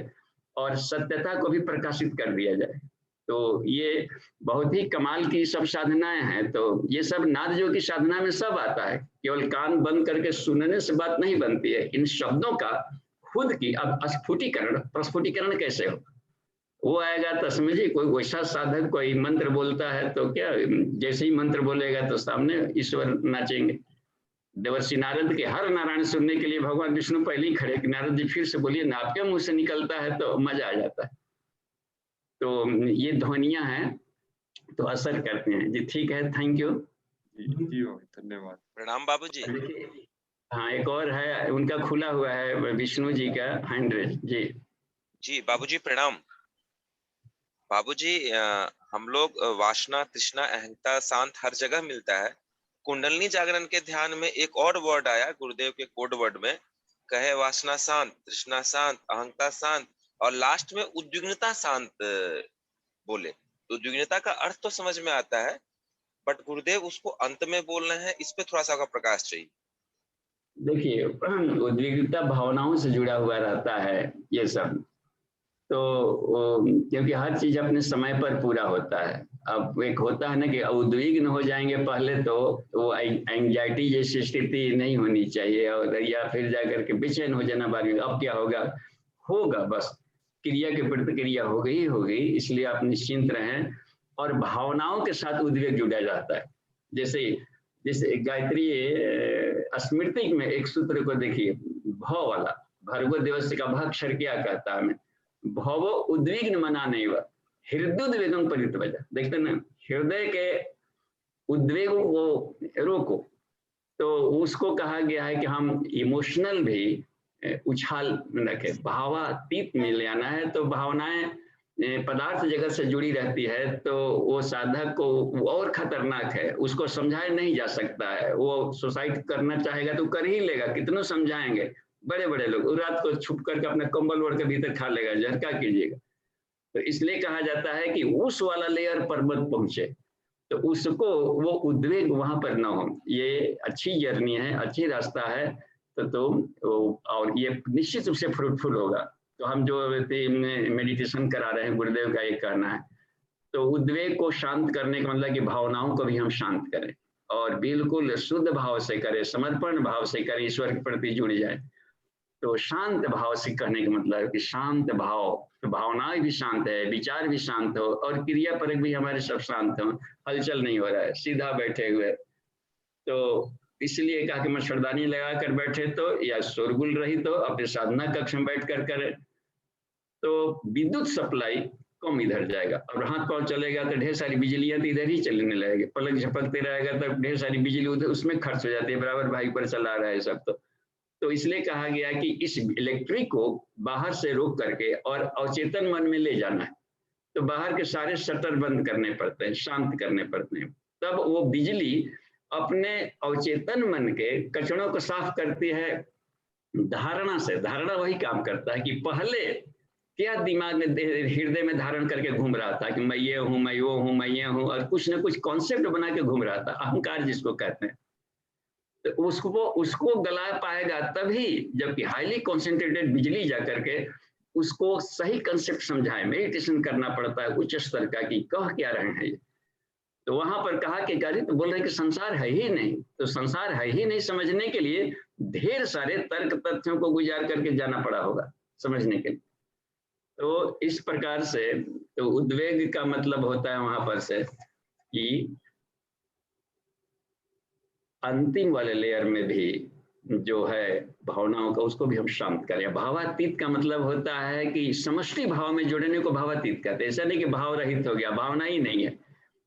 और सत्यता को भी प्रकाशित कर दिया जाए। तो ये बहुत ही कमाल की सब साधनाएं हैं। तो ये सब नाद जो की साधना में सब आता है, केवल कान बंद करके सुनने से बात नहीं बनती है। इन शब्दों का खुद की अब स्फुटीकरण, प्रस्फुटीकरण कैसे हो वो आएगा। तो समझिए कोई वैसा साधक कोई मंत्र बोलता है तो क्या जैसे ही मंत्र बोलेगा तो सामने ईश्वर नाचेंगे। देवर्षि नारद के हर नारायण सुनने के लिए भगवान विष्णु पहले ही खड़े कि नारद जी फिर से बोलिए ना, आपके मुंह से निकलता है तो मजा आ जाता है। तो ये ध्वनियां हैं तो असर करते हैं जी। ठीक है, थैंक यू। जी बाबूजी, धन्यवाद। प्रणाम बाबूजी। देखिए, हाँ एक और है, उनका खुला हुआ है विष्णु जी का हैंड रेज जी। जी बाबूजी प्रणाम। बाबूजी हम लोग वासना, तृष्णा, अहंता, शांत हर जगह मिलता है। कुंडलनी जागरण के ध्यान में एक और वर्ड आया गुरुदेव के कोड वर्ड में, कहे वासना शांत, तृष्णा शांत, अहंता शांत और लास्ट में उद्विग्नता शांत बोले। तो उद्विग्नता का अर्थ तो समझ में आता है, बट गुरुदेव उसको अंत में बोल रहे हैं, इस पे थोड़ा सा आपका प्रकाश चाहिए। देखिए, उद्विग्नता भावनाओं से जुड़ा हुआ रहता है ये सब। तो क्योंकि हर चीज अपने समय पर पूरा होता है। अब एक होता है ना कि उद्विग्न हो जाएंगे पहले, तो वो एंजाइटी जैसी स्थिति नहीं होनी चाहिए, और या फिर जाकर के बेचैन हो जाना बाद में, अब क्या होगा, होगा बस, क्रिया की प्रतिक्रिया हो गई, इसलिए आप निश्चिंत रहें। और भावनाओं के साथ उद्वेग जुड़ा जाता है। जैसे जैसे गायत्री स्मृति में एक सूत्र को देखिए, भ वाला, भर्गो देवस्य का भक्षर क्या कहता है, भवो उद्विग्न मना नहीं हुआ, हृदयोद्वेगम परित्वजा। देखते ना, हृदय के उद्वेगों को रोको। तो उसको कहा गया है कि हम इमोशनल भी उछाल रखें, भावातीत में ले आना है। तो भावनाएं पदार्थ जगत से जुड़ी रहती है, तो वो साधक को और खतरनाक है, उसको समझाया नहीं जा सकता है। वो सुसाइड करना चाहेगा तो कर ही लेगा, कितनों समझाएंगे। बड़े बड़े लोग रात को छुप करके अपने कंबल ओढ़ के भीतर खा लेगा, जहर क्या कीजिएगा। तो इसलिए कहा जाता है कि उस वाला लेयर पर मत पहुंचे, तो उसको वो उद्वेग वहां पर ना हो। ये अच्छी जर्नी है, अच्छी रास्ता है। तो और ये निश्चित रूप से फ्रूटफुल होगा। तो हम जो मेडिटेशन करा रहे हैं, गुरुदेव का ये कहना है। तो उद्वेग को शांत करने का मतलब कि भावनाओं को भी हम शांत करें, और बिल्कुल शुद्ध भाव से करें, समर्पण भाव से करें, ईश्वर के प्रति जुड़ जाए। तो शांत भाव से कहने का मतलब है कि शांत भाव, तो भावनाएं भी शांत है, विचार भी शांत हो, और क्रिया परक भी हमारे सब शांत हो, हलचल नहीं हो रहा है, सीधा बैठे हुए। तो इसलिए कहा कि मच्छरदानी लगा कर बैठे तो, या शोरगुल रही तो अपने साधना कक्ष में बैठ कर करें, तो विद्युत सप्लाई कम इधर जाएगा। और हाथ पांव चलेगा तो ढेर सारी बिजलियां तो इधर ही चलने लगेगी, पलक झपकते रहेगा तो ढेर सारी बिजली उधर उसमें खर्च हो जाती है, बराबर भाई पर चला रहा है सब। तो इसलिए कहा गया कि इस इलेक्ट्रिक को बाहर से रोक करके और अवचेतन मन में ले जाना है। तो बाहर के सारे शटर बंद करने पड़ते हैं, शांत करने पड़ते हैं, तब वो बिजली अपने अवचेतन मन के कचड़ों को साफ करती है धारणा से। धारणा वही काम करता है कि पहले क्या दिमाग में, हृदय में धारण करके घूम रहा था कि मैं ये हूं, मैं वो हूं, मैं ये हूं, और कुछ ना कुछ कॉन्सेप्ट बना के घूम रहा था, अहंकार जिसको कहते हैं। तो उसको गला पाएगा तभी जबकि हाईली कॉन्सेंट्रेटेड बिजली जाकर के उसको सही कंसेप्ट समझाए। मेडिटेशन करना पड़ता है उच्च स्तर का कि कह क्या रहे हैं ये। तो वहां पर कहा कि गाड़ी तो बोल रहे हैं कि संसार है ही नहीं, तो संसार है ही नहीं समझने के लिए ढेर सारे तर्क तथ्यों को गुजार करके जाना पड़ा होगा समझने के लिए। तो इस प्रकार से तो उद्वेग का मतलब होता है वहां पर से कि अंतिम वाले लेयर में भी जो है भावनाओं का, उसको भी हम शांत करें। भावातीत का मतलब होता है कि समष्टि भाव में जुड़ने को भावातीत कहते हैं। ऐसा नहीं कि भाव रहित हो गया, भावना ही नहीं है।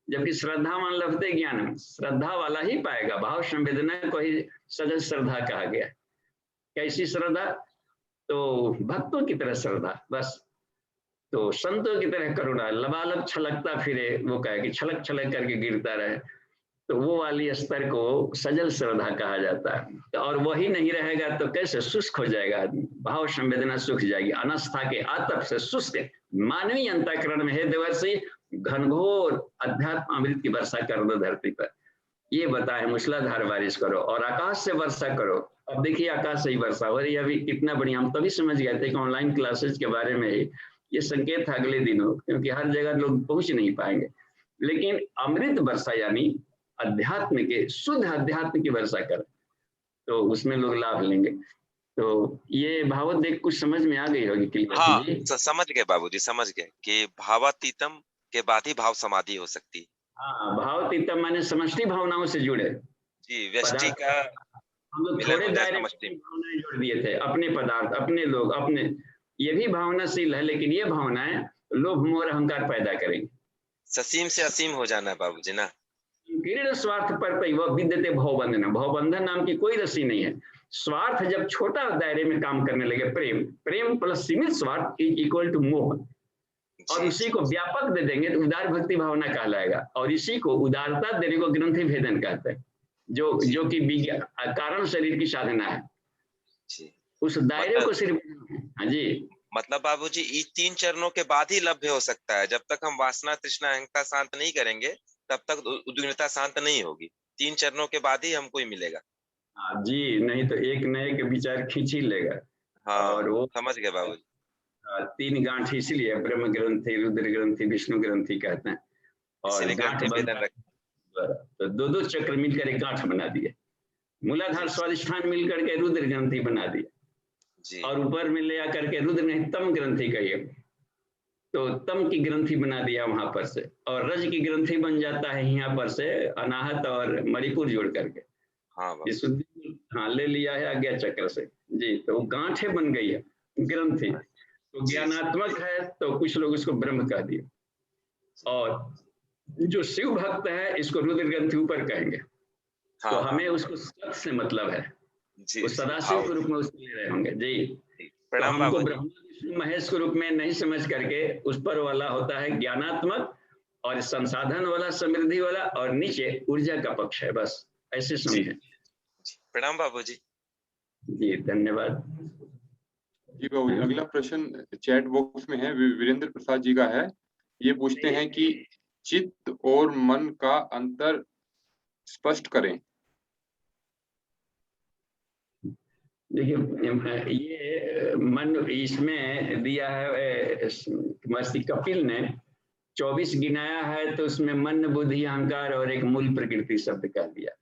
जबकि श्रद्धा मान लभते ज्ञान, श्रद्धा वाला ही पाएगा, भाव संवेदना को ही सजल श्रद्धा कहा गया। कैसी श्रद्धा? तो भक्तों की तरह श्रद्धा, बस। तो संतों की तरह करुणा, लबालब छलकता फिरे, वो कहे कि छलक छलक करके गिरता रहे, तो वो वाली स्तर को सजल श्रद्धा कहा जाता है। और वही नहीं रहेगा तो कैसे, शुष्क हो जाएगा आदमी, भाव संवेदना सूख जाएगी, अनास्था के आतप से शुष्क मानवीय अंतःकरण में, हे देवर्षि घनघोर अध्यात्म अमृत की वर्षा कर दो धरती पर। ये बताए मूसलाधार बारिश करो और आकाश से वर्षा करो। अब देखिए आकाश से ही वर्षा हो रही है अभी, कितना बढ़िया। हम तभी समझ गए थे कि ऑनलाइन क्लासेज के बारे में ही ये संकेत है अगले दिनों, क्योंकि हर जगह लोग पहुंच नहीं पाएंगे। लेकिन अमृत वर्षा यानी अध्यात्म के, शुद्ध अध्यात्म की वर्षा कर, तो उसमें लोग लाभ लेंगे। तो ये भावोद्वेग कुछ समझ में आ गई होगी। हाँ, समझ गए बाबूजी, समझ गए कि भावातीतम के बाद ही भाव समाधि हो सकती। हाँ, भावातीतम माने समष्टि भावनाओं से जुड़े जी, व्यष्टि का हम लोग थोड़े दायरे में भावनाएं जोड़ दिए थे, अपने पदार्थ, अपने लोग, अपने, ये भी भावनाशील है, लेकिन ये भावनाएं लोभ मोह अहंकार पैदा करेंगे। ससीम से असीम हो जाना है बाबूजी ना। क्रीड स्वार्थ पर वह विद्यते भवबंधन, भवबंधन नाम की कोई रस्सी नहीं है। स्वार्थ जब छोटा दायरे में काम करने लगे, प्रेम, प्रेम प्लस सीमित स्वार्थ इज इक्वल टू मोह, और उसी को व्यापक दे देंगे तो उदार भक्ति भावना कहलाएगा, और इसी को उदारता देने को ग्रंथि भेदन कहते हैं, जो कि विज्ञान कारण शरीर की साधना है। उस दायरे को सिर्फ, हाँ जी, मतलब बाबूजी इस 3 चरणों के बाद ही लभ्य हो सकता है। जब तक हम वासना तृष्णा अहंता शांत नहीं करेंगे तब तक उद्विग्नता शांत नहीं होगी। 3 चरणों के बाद ही हमको ही मिलेगा। हाँ जी, नहीं तो एक नए के विचार खींच ही लेगा। हाँ, और वो समझ गए बाबूजी। 3 गांठ इसलिए ब्रह्म ग्रंथि, रुद्र ग्रंथि, विष्णु ग्रंथि कहते हैं। और गांठ तो 2-2 चक्र मिलकर एक गांठ बना दिए। मूलाधार स्वादिष्ठान मिलकर के रुद्र ग्रंथि बना दिए, और ऊपर में ले आकर के रुद्र ने तम ग्रंथि कही, तो तम की ग्रंथि बना दिया वहां पर से, और रज की ग्रंथि बन जाता है यहाँ पर से अनाहत और मणिपुर जोड़ करके। हाँ, ले लिया है आज्ञा चक्र से जी, तो गांठे बन गई है ग्रंथि। तो ज्ञानात्मक है तो कुछ लोग इसको ब्रह्म कह दिए, और जो शिव भक्त है इसको रुद्र ग्रंथि ऊपर कहेंगे। तो हमें उसको सत से मतलब है, वो सदाशिव के रूप में उसको ले रहे होंगे जी। तो हमको ब्रह्मा विष्णु महेश के रूप में नहीं समझ करके उस पर वाला होता है ज्ञानात्मक, और संसाधन वाला, समृद्धि वाला, और नीचे ऊर्जा का पक्ष है, बस ऐसे समझे। प्रणाम बाबूजी। जी धन्यवाद। जी बाबूजी, अगला प्रश्न चैट बॉक्स में है, वीरेंद्र प्रसाद जी का है। ये पूछते हैं कि चित्त और मन का अंतर स्पष्ट करें। देखिए, ये मन इसमें दिया है महर्षि कपिल ने 24 गिनाया है, तो उसमें मन बुद्धि अहंकार और एक मूल प्रकृति शब्द कह दिया।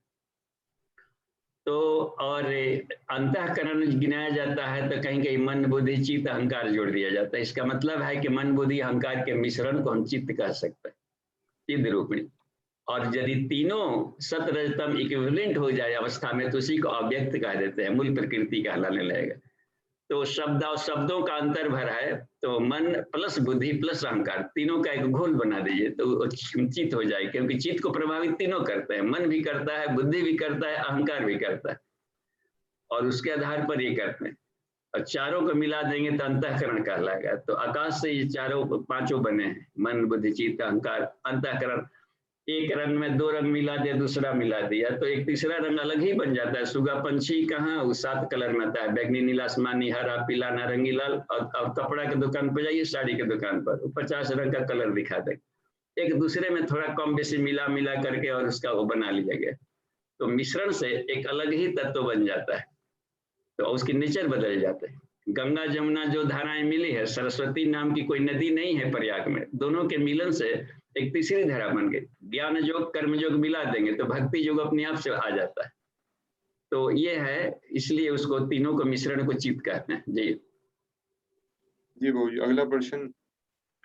तो और अंतःकरण गिनाया जाता है तो कहीं कहीं मन बुद्धि चित्त अहंकार जोड़ दिया जाता है। इसका मतलब है कि मन बुद्धि अहंकार के मिश्रण को हम चित्त कह सकते हैं, चित्त रूप में। और यदि तीनों सत रजतम इक्विवेलेंट हो जाए अवस्था में तो उसी को अव्यक्त कह देते हैं, मूल प्रकृति कहलाने लगेगा। तो शब्द और शब्दों का अंतर भर है, तो मन प्लस बुद्धि प्लस अहंकार तीनों का एक घोल बना दीजिए तो चित्त हो जाए, क्योंकि चित्त को प्रभावित तीनों करते हैं, मन भी करता है, बुद्धि भी करता है, अहंकार भी करता है, और उसके आधार पर ये करते हैं। और चारों को मिला देंगे तो अंतःकरण कहलाएगा। तो आकाश से ये चारों 5 बने हैं, मन बुद्धि चित्त अहंकार अंतःकरण। एक रंग में 2 रंग मिला दिया, दूसरा मिला दिया तो एक तीसरा रंग अलग ही बन जाता है। सुगा पंछी कहाँ, वो 7 कलर में आता है, बैगनी नीला आसमानी हरा पीला नारंगी लाल। और कपड़ा की दुकान पर जाइए, साड़ी की दुकान पर 50 रंग का कलर दिखा दे, एक दूसरे में थोड़ा कम बेसी मिला करके और उसका वो बना लिया गया। तो मिश्रण से एक अलग ही तत्व बन जाता है, तो उसकी नेचर बदल जाते हैं। गंगा जमुना जो धाराएं मिली है, सरस्वती नाम की कोई नदी नहीं है प्रयाग में, दोनों के मिलन से एक तीसरी धारा बन गई। ज्ञान योग कर्म योग मिला देंगे तो भक्ति योग अपने आप से आ जाता है। तो ये है, इसलिए उसको तीनों को मिश्रण को चित्त कहते हैं जी। जी बाबू जी, अगला प्रश्न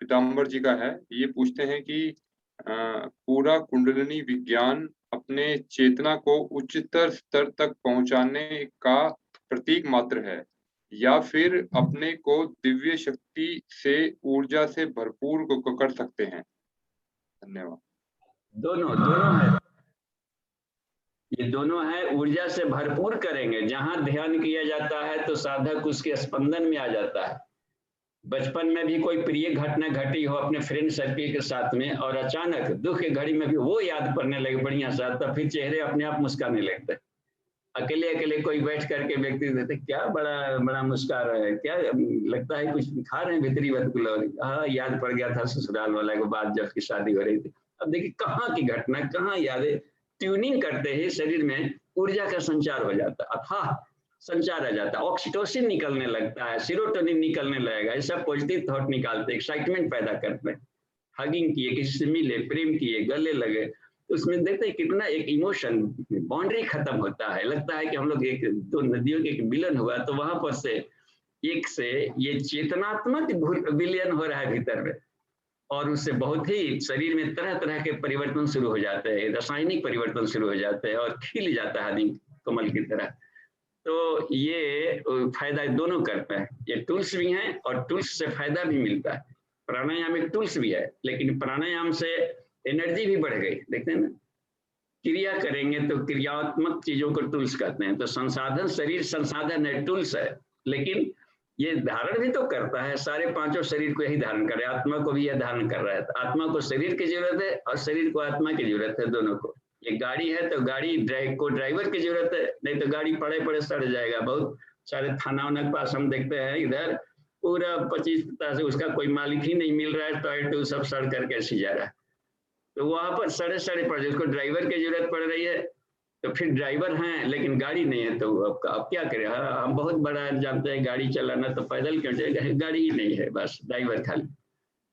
पीताम्बर जी का है। ये पूछते हैं कि पूरा कुंडलिनी विज्ञान अपने चेतना को उच्चतर स्तर तक पहुंचाने का प्रतीक मात्र है, या फिर अपने को दिव्य शक्ति से ऊर्जा से भरपूर कर सकते हैं? धन्यवाद। दोनों है, ये दोनों है। ऊर्जा से भरपूर करेंगे, जहां ध्यान किया जाता है तो साधक उसके स्पंदन में आ जाता है। बचपन में भी कोई प्रिय घटना घटी हो अपने फ्रेंड सर्किल के साथ में, और अचानक दुख की घड़ी में भी वो याद पड़ने लगे बढ़िया सा, तब फिर चेहरे अपने आप मुस्काने लगते। अकेले कोई बैठ करके व्यक्ति देते, क्या बड़ा मुस्का रहा है, क्या लगता है कुछ खा रहे हैं भीतरी बदकुलौरी। हाँ, याद पड़ गया था ससुराल वाला के बाद जब की शादी हो रही थी। अब देखिए कहाँ की घटना, कहाँ यादें, ट्यूनिंग करते ही शरीर में ऊर्जा का संचार हो जाता है, अथाह संचार आ जाता है, ऑक्सीटोसिन निकलने लगता है, सीरोटोनिन निकलने लगेगा। ये सब पॉजिटिव थॉट निकालते, एक्साइटमेंट पैदा करते हैं। हगिंग किए, किसी से मिले, प्रेम किए, गले लगे, तो उसमें देखते हैं कितना एक इमोशन बाउंड्री खत्म होता है। लगता है कि हम लोग एक 2 नदियों के एक मिलन हुआ, तो वहां पर से एक से ये चेतनात्मक विलयन हो रहा है भीतर में, और उससे बहुत ही शरीर में तरह तरह के परिवर्तन शुरू हो जाते हैं, रासायनिक परिवर्तन शुरू हो जाते हैं, और खिल जाता है आदमी कमल की तरह। तो ये फायदा दोनों करता है, ये टूल्स भी हैं और टूल्स से फायदा भी मिलता है। प्राणायाम एक टूल्स भी है, लेकिन प्राणायाम से एनर्जी भी बढ़ गई। देखते हैं ना, क्रिया करेंगे तो क्रियात्मक चीजों को टूल्स कहते हैं। तो संसाधन, शरीर संसाधन है, टूल्स है, लेकिन ये धारण भी तो करता है। सारे पांचों शरीर को यही धारण कर रहे हैं, आत्मा को भी यह धारण कर रहा है। तो आत्मा को शरीर की जरूरत है और शरीर को आत्मा की जरूरत है, दोनों को। ये गाड़ी है तो गाड़ी को ड्राइवर की जरूरत है, नहीं तो गाड़ी पड़े पड़े सड़ जाएगा। बहुत सारे थाना वाना के पास हम देखते हैं इधर पूरा 25-50 से उसका कोई मालिक ही नहीं मिल रहा है, टायर टूल सब सड़ करके ऐसे जा रहा है। तो वहां पर सड़े सड़े पड़ जाए, उसको ड्राइवर की जरूरत पड़ रही है। तो फिर ड्राइवर हैं लेकिन गाड़ी नहीं है, तो अब क्या करें। हम बहुत बड़ा जानते हैं गाड़ी चलाना, तो पैदल क्यों जाएगा, गाड़ी ही नहीं है, बस ड्राइवर खाली।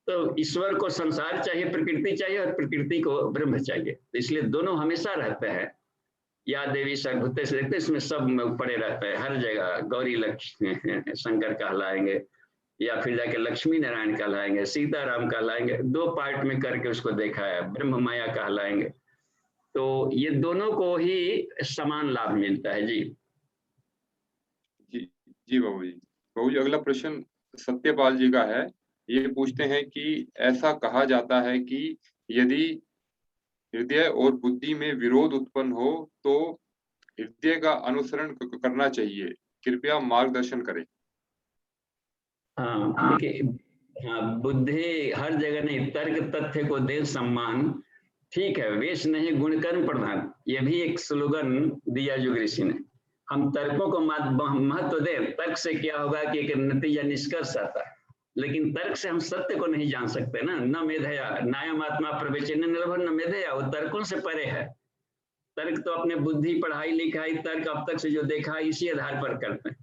तो ईश्वर को संसार चाहिए, प्रकृति चाहिए, और प्रकृति को ब्रह्म चाहिए। तो इसलिए दोनों हमेशा रहते हैं। या देवी सर्वभूते से देखते, इसमें सब पड़े रहते हैं हर जगह। गौरी लक्ष्मी शंकर कहलाएंगे, या फिर जाके लक्ष्मी नारायण कहलाएंगे, सीताराम कहलाएंगे। 2 पार्ट में करके उसको देखा है, ब्रह्म माया कहलाएंगे। तो ये दोनों को ही समान लाभ मिलता है। जी जी बाबू जी। बाबू जी, अगला प्रश्न सत्यपाल जी का है। ये पूछते हैं कि ऐसा कहा जाता है कि यदि हृदय और बुद्धि में विरोध उत्पन्न हो तो हृदय का अनुसरण करना चाहिए, कृपया मार्गदर्शन करें। हाँ, देखिए, हाँ, बुद्धि हर जगह नहीं, तर्क तथ्य को दे सम्मान, ठीक है। वेश नहीं गुण कर्म प्रधान, ये भी एक स्लोगन दिया युग ऋषि ने। हम तर्कों को महत्व दें। तर्क से क्या होगा कि एक नतीजा निष्कर्ष आता है, लेकिन तर्क से हम सत्य को नहीं जान सकते ना। न मेधया नायम आत्मा प्रवेचन निर्भर न मेधया, वो तर्कों से परे है। तर्क तो अपने बुद्धि, पढ़ाई लिखाई, तर्क अब तक से जो देखा है इसी आधार पर करते हैं।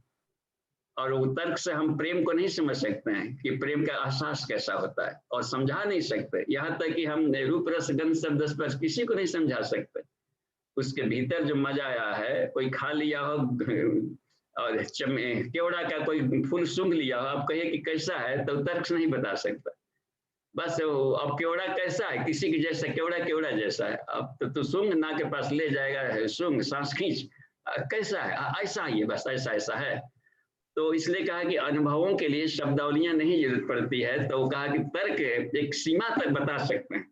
और वो तर्क से हम प्रेम को नहीं समझ सकते हैं कि प्रेम का एहसास कैसा होता है, और समझा नहीं सकते। यहाँ तक कि हम रूप रस गंध शब्द स्पर्श किसी को नहीं समझा सकते। उसके भीतर जो मजा आया है, कोई खा लिया हो और केवड़ा का कोई फूल सूंघ लिया हो, आप कहिए कि कैसा है, तो तर्क से नहीं बता सकता। बस अब केवड़ा कैसा है, किसी के जैसा, केवड़ा केवड़ा जैसा है। अब तो सूंघ ना के पास ले जाएगा, सूंघ सांस खींच, कैसा है, ऐसा ही है, बस ऐसा ऐसा है। तो इसलिए कहा कि अनुभवों के लिए शब्दावलियां नहीं जरूरत पड़ती है। तो कहा कि तर्क एक सीमा तक बता सकते हैं।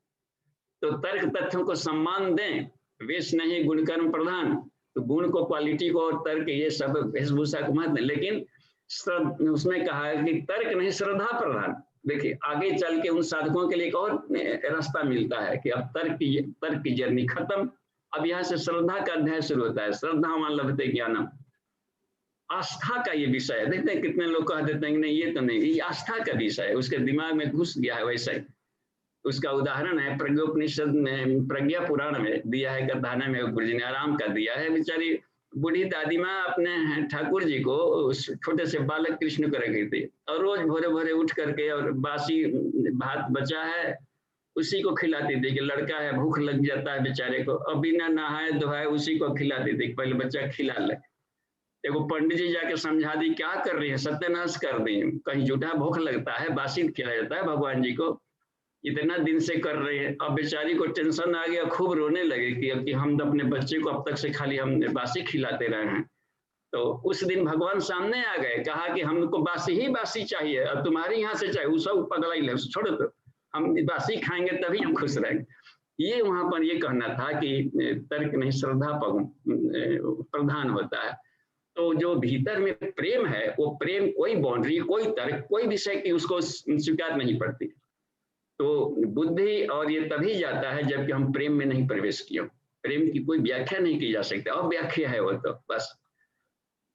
तो तर्क तथ्यों को सम्मान दें, वेश नहीं गुण कर्म प्रधान। तो गुण को, क्वालिटी को, और तर्क ये सब वेशभूषा को महत्व, लेकिन उसमें कहा है कि तर्क नहीं श्रद्धा प्रधान। देखिए आगे चल के उन साधकों के लिए एक और रास्ता मिलता है कि अब तर्क की जर्नी खत्म, अब यहाँ से श्रद्धा का अध्याय शुरू होता है। श्रद्धा मान लभते ज्ञानम, आस्था का ये विषय है। देखते हैं कितने लोग कह देते हैं कि नहीं ये तो नहीं, ये आस्था का विषय है, उसके दिमाग में घुस गया है वैसा ही। उसका उदाहरण है प्रज्ञोपनिषद में, प्रज्ञा पुराण में दिया है, गद्दाना में गुरु जी ने आराम का दिया है। बेचारी बूढ़ी दादी माँ अपने ठाकुर जी को, उस छोटे से बालक कृष्ण को रखी थी, और रोज भोरे भोरे उठ करके और बासी भात बचा है उसी को खिलाती थी। कि लड़का है भूख लग जाता है बेचारे को, और बिना नहाए धोए उसी को खिलाती थी, पहले बच्चा खिला ले। देखो पंडित जी जाके समझा दी, क्या कर रही है, सत्यानाश कर दी, कहीं झूठा भूख लगता है, बासी खिलाया जाता है भगवान जी को, इतना दिन से कर रहे हैं। अब बेचारी को टेंशन आ गया, खूब रोने लगे कि हम अपने बच्चे को अब तक से खाली हम बासी खिलाते रहे हैं। तो उस दिन भगवान सामने आ गए, कहा कि हमको बासी ही बासी चाहिए, और तुम्हारे यहाँ से चाहिए, उस पगला ही ले, छोड़ो, तो हम बासी खाएंगे तभी हम खुश रहेंगे। ये वहां पर ये कहना था कि तर्क नहीं श्रद्धा प्रधान होता है। तो जो भीतर में प्रेम है, वो प्रेम कोई बाउंड्री, कोई तर्क, कोई विषय की उसको स्वीकार नहीं पड़ती। तो बुद्धि और ये तभी जाता है जबकि हम प्रेम में नहीं प्रवेश किया। प्रेम की कोई व्याख्या नहीं की जा सकती, और व्याख्या है वो तो बस।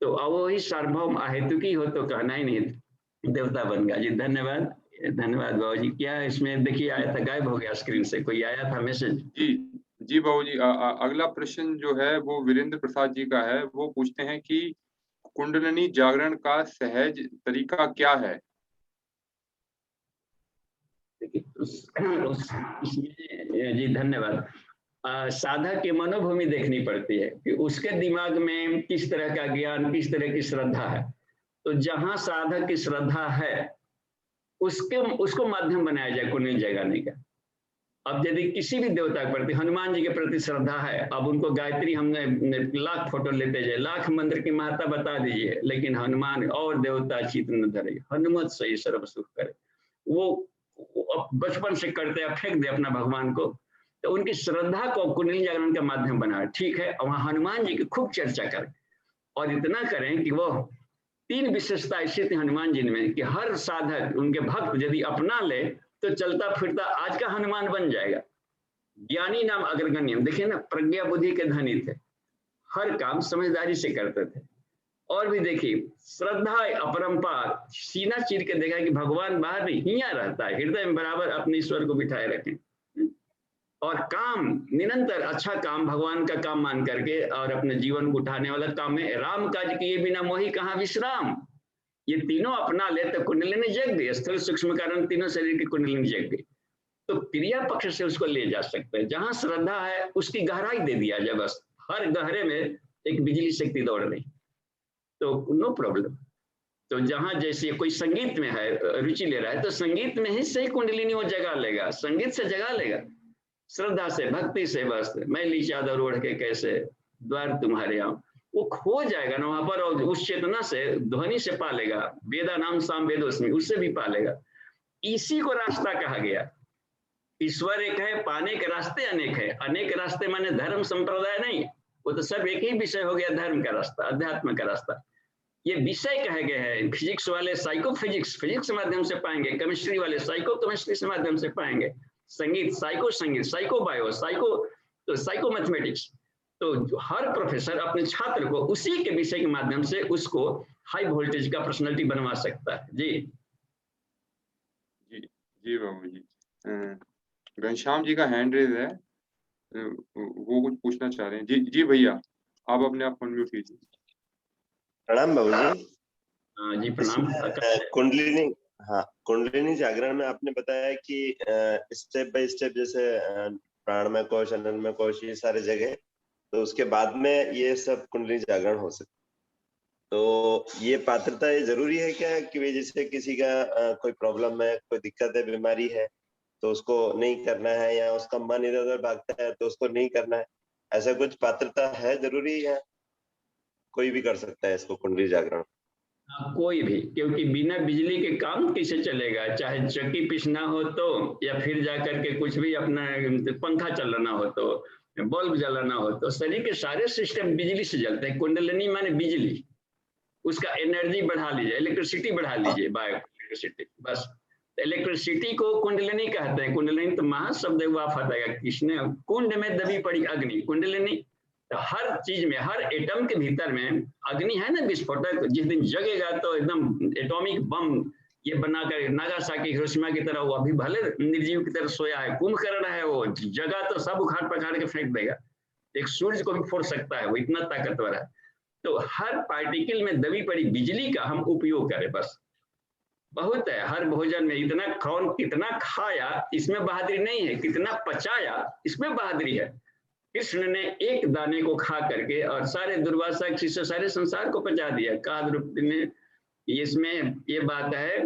तो अब वही सार्वभौम अहेतुकी हो तो कहना ही नहीं, देवता बन गया। जी धन्यवाद, धन्यवाद बाबू जी। क्या इसमें देखिए आया था, गायब हो गया स्क्रीन से, कोई आया था मैसेज? जी बाबू जी। अगला प्रश्न जो है वो वीरेंद्र प्रसाद जी का है। वो पूछते हैं कि कुंडलिनी जागरण का सहज तरीका क्या है? जी धन्यवाद। साधक की मनोभूमि देखनी पड़ती है कि उसके दिमाग में किस तरह का ज्ञान, किस तरह की श्रद्धा है। तो जहां साधक की श्रद्धा है उसको माध्यम बनाया जाए कुंडली जगाने का। अब यदि किसी भी देवता के प्रति, हनुमान जी के प्रति श्रद्धा है, अब उनको गायत्री हमने लाख फोटो लेते जाए, लाख मंत्र की महत्ता बता दीजिए, लेकिन हनुमान और देवता चित्त न धरे, हनुमत सही सर्व सुख करे, वो बचपन से करते हैं, फेंक दे अपना भगवान को, तो उनकी श्रद्धा को कुंडली जागरण का माध्यम बना, ठीक है। और वहाँ हनुमान जी की खूब चर्चा करें और इतना करें कि वो 3 विशेषता ऐसी थी हनुमान जी में कि हर साधक, उनके भक्त यदि अपना ले तो चलता फिरता आज का हनुमान बन जाएगा। ज्ञानी नाम अग्रगण्य, देखिए ना, प्रज्ञा बुद्धि के धनी थे, हर काम समझदारी से करते थे। और भी देखिए, श्रद्धा अपरंपार, सीना चीर के देखा कि भगवान बाहर नहीं, हियां रहता है, हृदय में बराबर अपने ईश्वर को बिठाए रखें। और काम निरंतर अच्छा काम, भगवान का काम मान करके और अपने जीवन को उठाने वाला काम में, राम काज किए बिना मोहि कहाँ विश्राम, ये तीनों अपना ले तो कुंडलिनी जग गई, स्थूल सूक्ष्म कारण तीनों शरीर की कुंडलिनी जग गई। तो क्रिया पक्ष से उसको ले जा सकते हैं, जहां श्रद्धा है उसकी गहराई दे दिया जाए, बस हर गहरे में एक बिजली शक्ति दौड़ रही, तो नो प्रॉब्लम। तो जहां जैसे कोई संगीत में है, रुचि ले रहा है, तो संगीत में ही सही कुंडलिनी वो जगा लेगा, संगीत से जगा लेगा, श्रद्धा से, भक्ति से, बस मैली चादर ओढ़ के कैसे द्वार तुम्हारे आऊं, वो खो जाएगा ना वहां पर, और उस चेतना से, ध्वनि से पालेगा, वेदा नाम साम वेदोस्मि, उससे भी पालेगा। इसी को रास्ता कहा गया। ईश्वर एक है, पाने के रास्ते अनेक है। अनेक रास्ते माने धर्म संप्रदाय नहीं, वो तो सब एक ही विषय हो गया, धर्म का रास्ता, अध्यात्म का रास्ता। ये विषय कहे गए हैं। फिजिक्स वाले साइको फिजिक्स, फिजिक्स के माध्यम से पाएंगे, केमिस्ट्री वाले साइको केमिस्ट्री के माध्यम से पाएंगे, संगीत साइको बायो, साइको मैथमेटिक्स। तो हर प्रोफेसर अपने छात्र को उसी के विषय के माध्यम से उसको हाई वोल्टेज का पर्सनालिटी बनवा सकता है। जी जी जी बाबू जी। घनश्याम जी का हैंड रेज है, वो कुछ पूछना चाह रहे हैं। जी जी भैया, आप अपने आप अनम्यूट कीजिए। प्रणाम बाबू जी। जी प्रणाम। कुंडलिनी, हाँ, कुंडलिनी जागरण में आपने बताया कि स्टेप बाय स्टेप, जैसे प्राणमय कोश, अन्नमय कोश, ये सारे जगह, तो उसके बाद में ये सब कुंडलिनी जागरण हो सकता। तो ये पात्रता ये जरूरी है क्या कि वे जैसे किसी का कोई प्रॉब्लम है, कोई दिक्कत है, बीमारी है, तो उसको नहीं करना है, या उसका मन इधर उधर भागता है तो उसको नहीं करना है, ऐसा कुछ पात्रता है, जरूरी है? कोई भी कर सकता है इसको, कुंडली जागरण? कोई भी, क्योंकि बिना बिजली के काम कैसे चलेगा, चाहे चक्की पीसना हो तो, या फिर जाकर के कुछ भी अपना पंखा चलाना हो तो, बल्ब जलाना हो तो, शरीर के सारे सिस्टम बिजली से चलते हैं। कुंडलिनी माने बिजली, उसका एनर्जी बढ़ा लीजिए, इलेक्ट्रिसिटी बढ़ा लीजिए, बायो इलेक्ट्रिसिटी, बस। इलेक्ट्रिसिटी को कुंडलिनी कहते हैं। कुंडलिनी तो महाशब्द हुआ फटेगा, किसने, कुंड में दबी पड़ी अग्नि, कुंडलिनी। तो हर चीज में, हर एटम के भीतर में अग्नि है ना, विस्फोटक, जिस दिन जगेगा तो एकदम एटॉमिक बम ये बनाकर, नागासाकी हिरोशिमा की तरह, वो अभी भले निर्जीव की तरह सोया है, कुंभकर्ण है, वो जगह तो सब उखाड़ पखाड़ के फेंक देगा, एक सूर्य को भी फोड़ सकता है, वो इतना ताकतवर है। तो हर पार्टिकल में दबी पड़ी बिजली का हम उपयोग करें, बस बहुत है। हर भोजन में इतना कौन कितना खाया, इसमें बहादुरी नहीं है, कितना पचाया इसमें बहादुरी है। कृष्ण ने एक दाने को खा करके और सारे दुर्वासा शिष्य सारे संसार को पचा दिया। काद्रुप ने, इसमें ये बात है,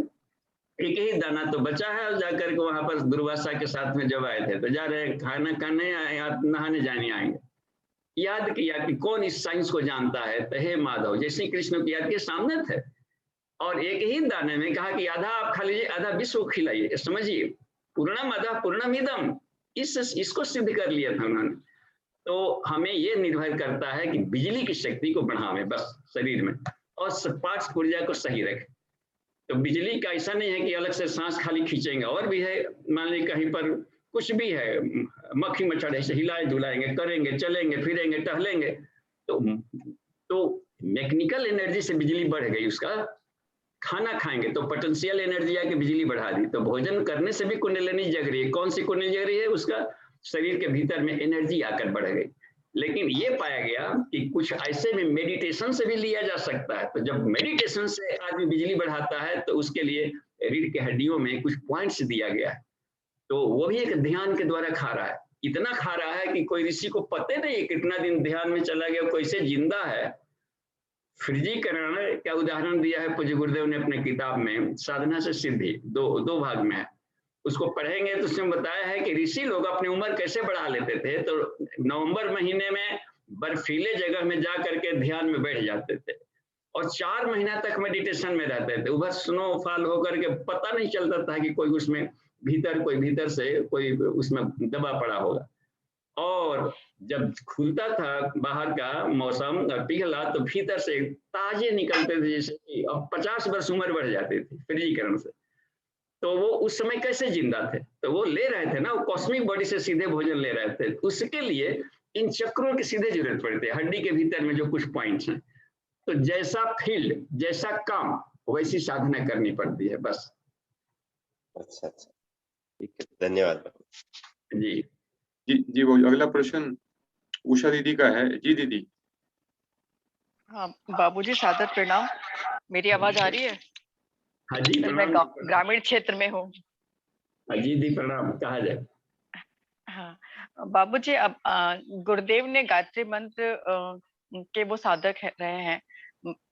एक ही दाना तो बचा है, और जाकर के वहां पर दुर्वासा के साथ में जब आए थे तो जा रहे खाना खाने आए, नहाने जाने आएंगे, याद किया कि कौन इस साइंस को जानता है, तो हे माधव, जैसे कृष्ण की याद के सामने थे, और एक ही दाने में कहा कि आधा आप खा लीजिए, आधा विश्व को खिलाइए। समझिए, पूर्णम आधा पूर्णमिदम, इसको सिद्ध कर लिया था उन्होंने। तो हमें ये निर्भर करता है कि बिजली की शक्ति को बढ़ावे बस शरीर में, और पार्ट्स ऊर्जा को सही रखें। तो बिजली का ऐसा नहीं है कि अलग से सांस खाली खींचेंगे, और भी है, मान लीजिए कहीं पर कुछ भी है, मक्खी मच्छर ऐसे हिलाए धुलाएंगे, करेंगे, चलेंगे फिरेंगे, टहलेंगे, तो मैकेनिकल एनर्जी से बिजली बढ़ गई। उसका खाना खाएंगे तो पोटेंशियल एनर्जी आके बिजली बढ़ा दी। तो भोजन करने से भी कुंडलिनी जग रही है। कौन सी कुंडलिनी जग रही है? उसका शरीर के भीतर में एनर्जी आकर बढ़ गई। लेकिन ये पाया गया कि कुछ ऐसे में मेडिटेशन से भी लिया जा सकता है। तो जब मेडिटेशन से आदमी बिजली बढ़ाता है तो उसके लिए रीढ़ के हड्डियों में कुछ पॉइंट्स दिया गया है, तो वो भी एक ध्यान के द्वारा खा रहा है। इतना खा रहा है कि कोई ऋषि को पता नहीं कितना दिन ध्यान में चला गया, कैसे जिंदा है। फ्रिजीकरण का उदाहरण दिया है पूज्य गुरुदेव ने अपने किताब में, साधना से सिद्धि, दो भाग में है। उसको पढ़ेंगे तो उसमें बताया है कि ऋषि लोग अपनी उम्र कैसे बढ़ा लेते थे। तो नवंबर महीने में बर्फीले जगह में जा करके ध्यान में बैठ जाते थे और 4 महीना तक मेडिटेशन में रहते थे। उधर स्नोफॉल होकर के पता नहीं चलता था कि कोई उसमें भीतर से कोई उसमें दबा पड़ा होगा। और जब खुलता था बाहर का मौसम और पिघला तो भीतर से ताजे निकलते थे, जैसे कि अब 50 वर्ष उम्र बढ़ जाती थी फ्रीजीकरण से। तो वो उस समय कैसे जिंदा थे? तो वो ले रहे थे ना, वो कॉस्मिक बॉडी से सीधे भोजन ले रहे थे। उसके लिए इन चक्रों की सीधे जरूरत पड़ती है, हड्डी के भीतर में जो कुछ पॉइंट्स हैं। तो जैसा फील्ड, जैसा काम, वैसी साधना करनी पड़ती है बस। अच्छा, ठीक है, धन्यवाद। जी जी बाबूजी, अगला प्रश्न उषा दीदी का है। जी दीदी। हाँ बाबूजी, सादर प्रणाम। मेरी आवाज आ रही है? हाँ जी मैं प्रणाम। ग्रामीण क्षेत्र में हूँ। हाँ जी दी प्रणाम, कहा जाए। हाँ बाबूजी, अब गुरुदेव ने गायत्री मंत्र के वो साधक रहे हैं,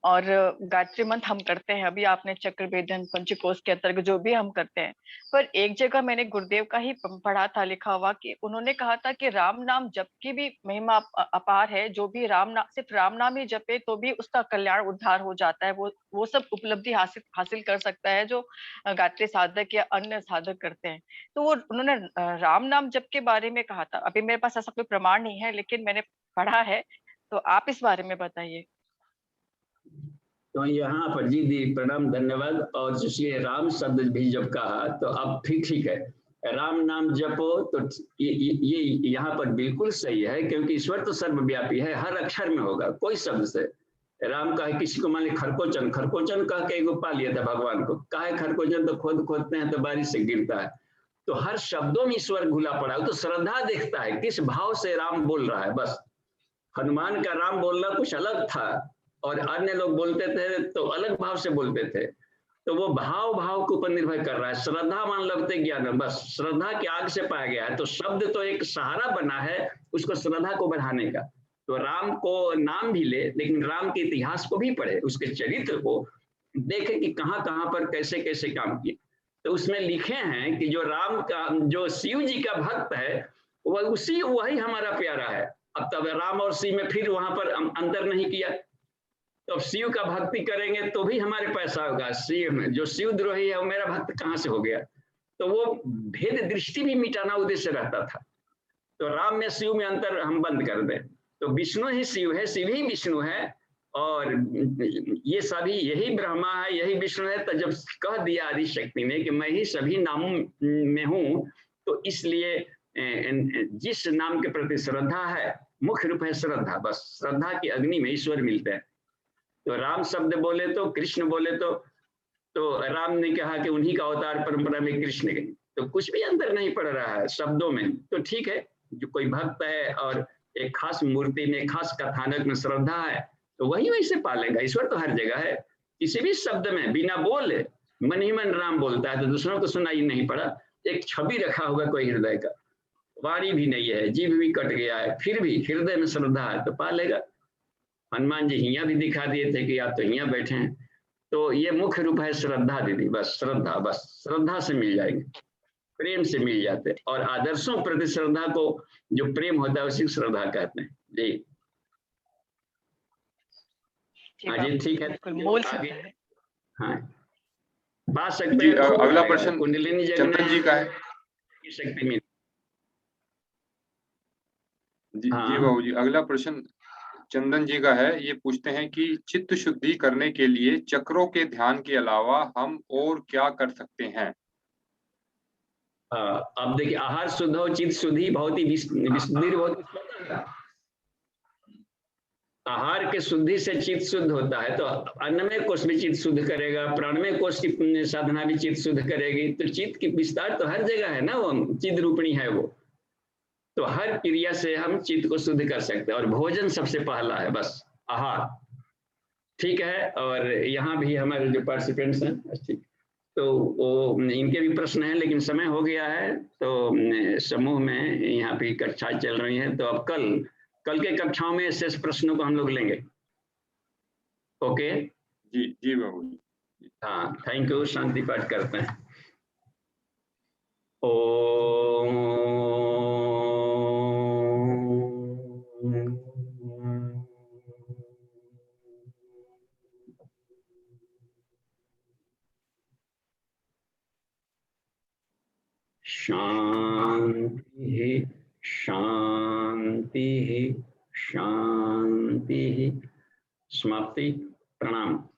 और गायत्री मंत्र हम करते हैं। अभी आपने चक्र भेदन पंचकोश के अंतर्गत जो भी हम करते हैं, पर एक जगह मैंने गुरुदेव का ही पढ़ा था लिखा हुआ कि उन्होंने कहा था कि राम नाम जप की भी महिमा अपार है। जो भी सिर्फ राम नाम ही जपे तो भी उसका कल्याण उद्धार हो जाता है। वो सब उपलब्धि हासिल कर सकता है जो गायत्री साधक या अन्य साधक करते हैं। तो वो उन्होंने राम नाम जप के बारे में कहा था। अभी मेरे पास ऐसा कोई प्रमाण नहीं है, लेकिन मैंने पढ़ा है, तो आप इस बारे में बताइए। तो यहाँ पर जी दी प्रणाम, धन्यवाद। और जिसने राम शब्द भी जब कहा तो अब ठीक है, राम नाम जपो, तो ये यहाँ पर बिल्कुल सही है, क्योंकि ईश्वर तो सर्वव्यापी है, हर अक्षर में होगा कोई शब्द से। राम का है, किसी को मान ली खरकोचन, खरकोचन कह के एगो पा लिया था भगवान को, कहा है खरकोचन, तो खोदते हैं तो बारिश से गिरता है। तो हर शब्दों में ईश्वर घुला पड़ा है। तो श्रद्धा देखता है किस भाव से राम बोल रहा है बस। हनुमान का राम बोलना कुछ अलग था, और अन्य लोग बोलते थे तो अलग भाव से बोलते थे। तो वो भाव के ऊपर निर्भर कर रहा है। श्रद्धा मान लगते ज्ञान, बस श्रद्धा के आग से पाया गया है। तो शब्द तो एक सहारा बना है उसको श्रद्धा को बढ़ाने का। तो राम को नाम भी ले, लेकिन राम के इतिहास को भी पढ़े, उसके चरित्र को देखे कि कहाँ कहाँ पर कैसे कैसे काम किए। तो उसमें लिखे हैं कि जो राम का, जो शिव जी का भक्त है, वही हमारा प्यारा है। अब तब राम और शिव में फिर वहां पर अंतर नहीं किया। तो शिव का भक्ति करेंगे तो भी हमारे पैसा होगा। शिव में जो शिव द्रोही है वो मेरा भक्त कहाँ से हो गया? तो वो भेद दृष्टि भी मिटाना उद्देश्य रहता था। तो राम में शिव में अंतर हम बंद कर दें। तो विष्णु ही शिव है, शिव ही विष्णु है, और ये सभी यही ब्रह्मा है, यही विष्णु है। तो जब कह दिया आदि शक्ति ने कि मैं ही सभी नामों में हूँ, तो इसलिए जिस नाम के प्रति श्रद्धा है, मुख्य रूप है श्रद्धा। बस श्रद्धा की अग्नि में ईश्वर मिलते हैं। तो राम शब्द बोले तो, कृष्ण बोले तो राम ने कहा कि उन्हीं का अवतार परंपरा में कृष्ण गई। तो कुछ भी अंतर नहीं पड़ रहा है शब्दों में। तो ठीक है, जो कोई भक्त है और एक खास मूर्ति में, खास कथानक में श्रद्धा है, तो वही वैसे पालेगा। ईश्वर तो हर जगह है, किसी भी शब्द में बिना बोले मन ही मन राम बोलता है, तो दूसरों को सुनाई नहीं पड़ा। एक छवि रखा होगा कोई हृदय का, वाणी भी नहीं है, जीभ भी कट गया है, फिर भी हृदय में श्रद्धा है तो पालेगा। हनुमान जी हिया भी दिखा दिए थे कि आप तो हिया बैठे हैं। तो ये मुख्य रूप है श्रद्धा दीदी, बस श्रद्धा, बस श्रद्धा से मिल जाएंगे, प्रेम से मिल जाते। और आदर्शों प्रति श्रद्धा को जो प्रेम होता है उसी श्रद्धा कहते हैं। जी हाँ जी, ठीक है, मूल आगे हाँ बात सकते जी। हैं। अगला प्रश्न कुंडलिनी चंदन जी का है। शक्ति मिल। जी बाबूजी, अगला प्रश्न चंदन जी का है। ये पूछते हैं कि चित्त शुद्धि करने के लिए चक्रों के ध्यान के अलावा हम और क्या कर सकते हैं? अब देखिए, आहार शुद्ध हो, चित्त शुद्धि बहुत ही विशुद्धि बहुत है। आहार के शुद्धि से चित्त शुद्ध होता है, तो अन्नमय कोश भी चित्त शुद्ध करेगा, प्राणमय कोश की साधना भी चित्त शुद्ध करेगी। तो चित्त की विस्तार तो हर जगह है ना, वो चित्त रूपणी है वो। तो हर क्रिया से हम चित्त को शुद्ध कर सकते हैं, और भोजन सबसे पहला है, बस आहार। ठीक है, और यहाँ भी हमारे जो पार्टिसिपेंट्स हैं, ठीक, तो वो इनके भी प्रश्न हैं, लेकिन समय हो गया है। तो समूह में यहाँ पे कक्षाएं चल रही हैं, तो अब कल के कक्षाओं में शेष प्रश्नों को हम लोग लेंगे। ओके जी बाबूजी। हाँ, थैंक यू। शांति पाठ करते हैं। ओम शांति शांति शांति। समाप्ति। प्रणाम।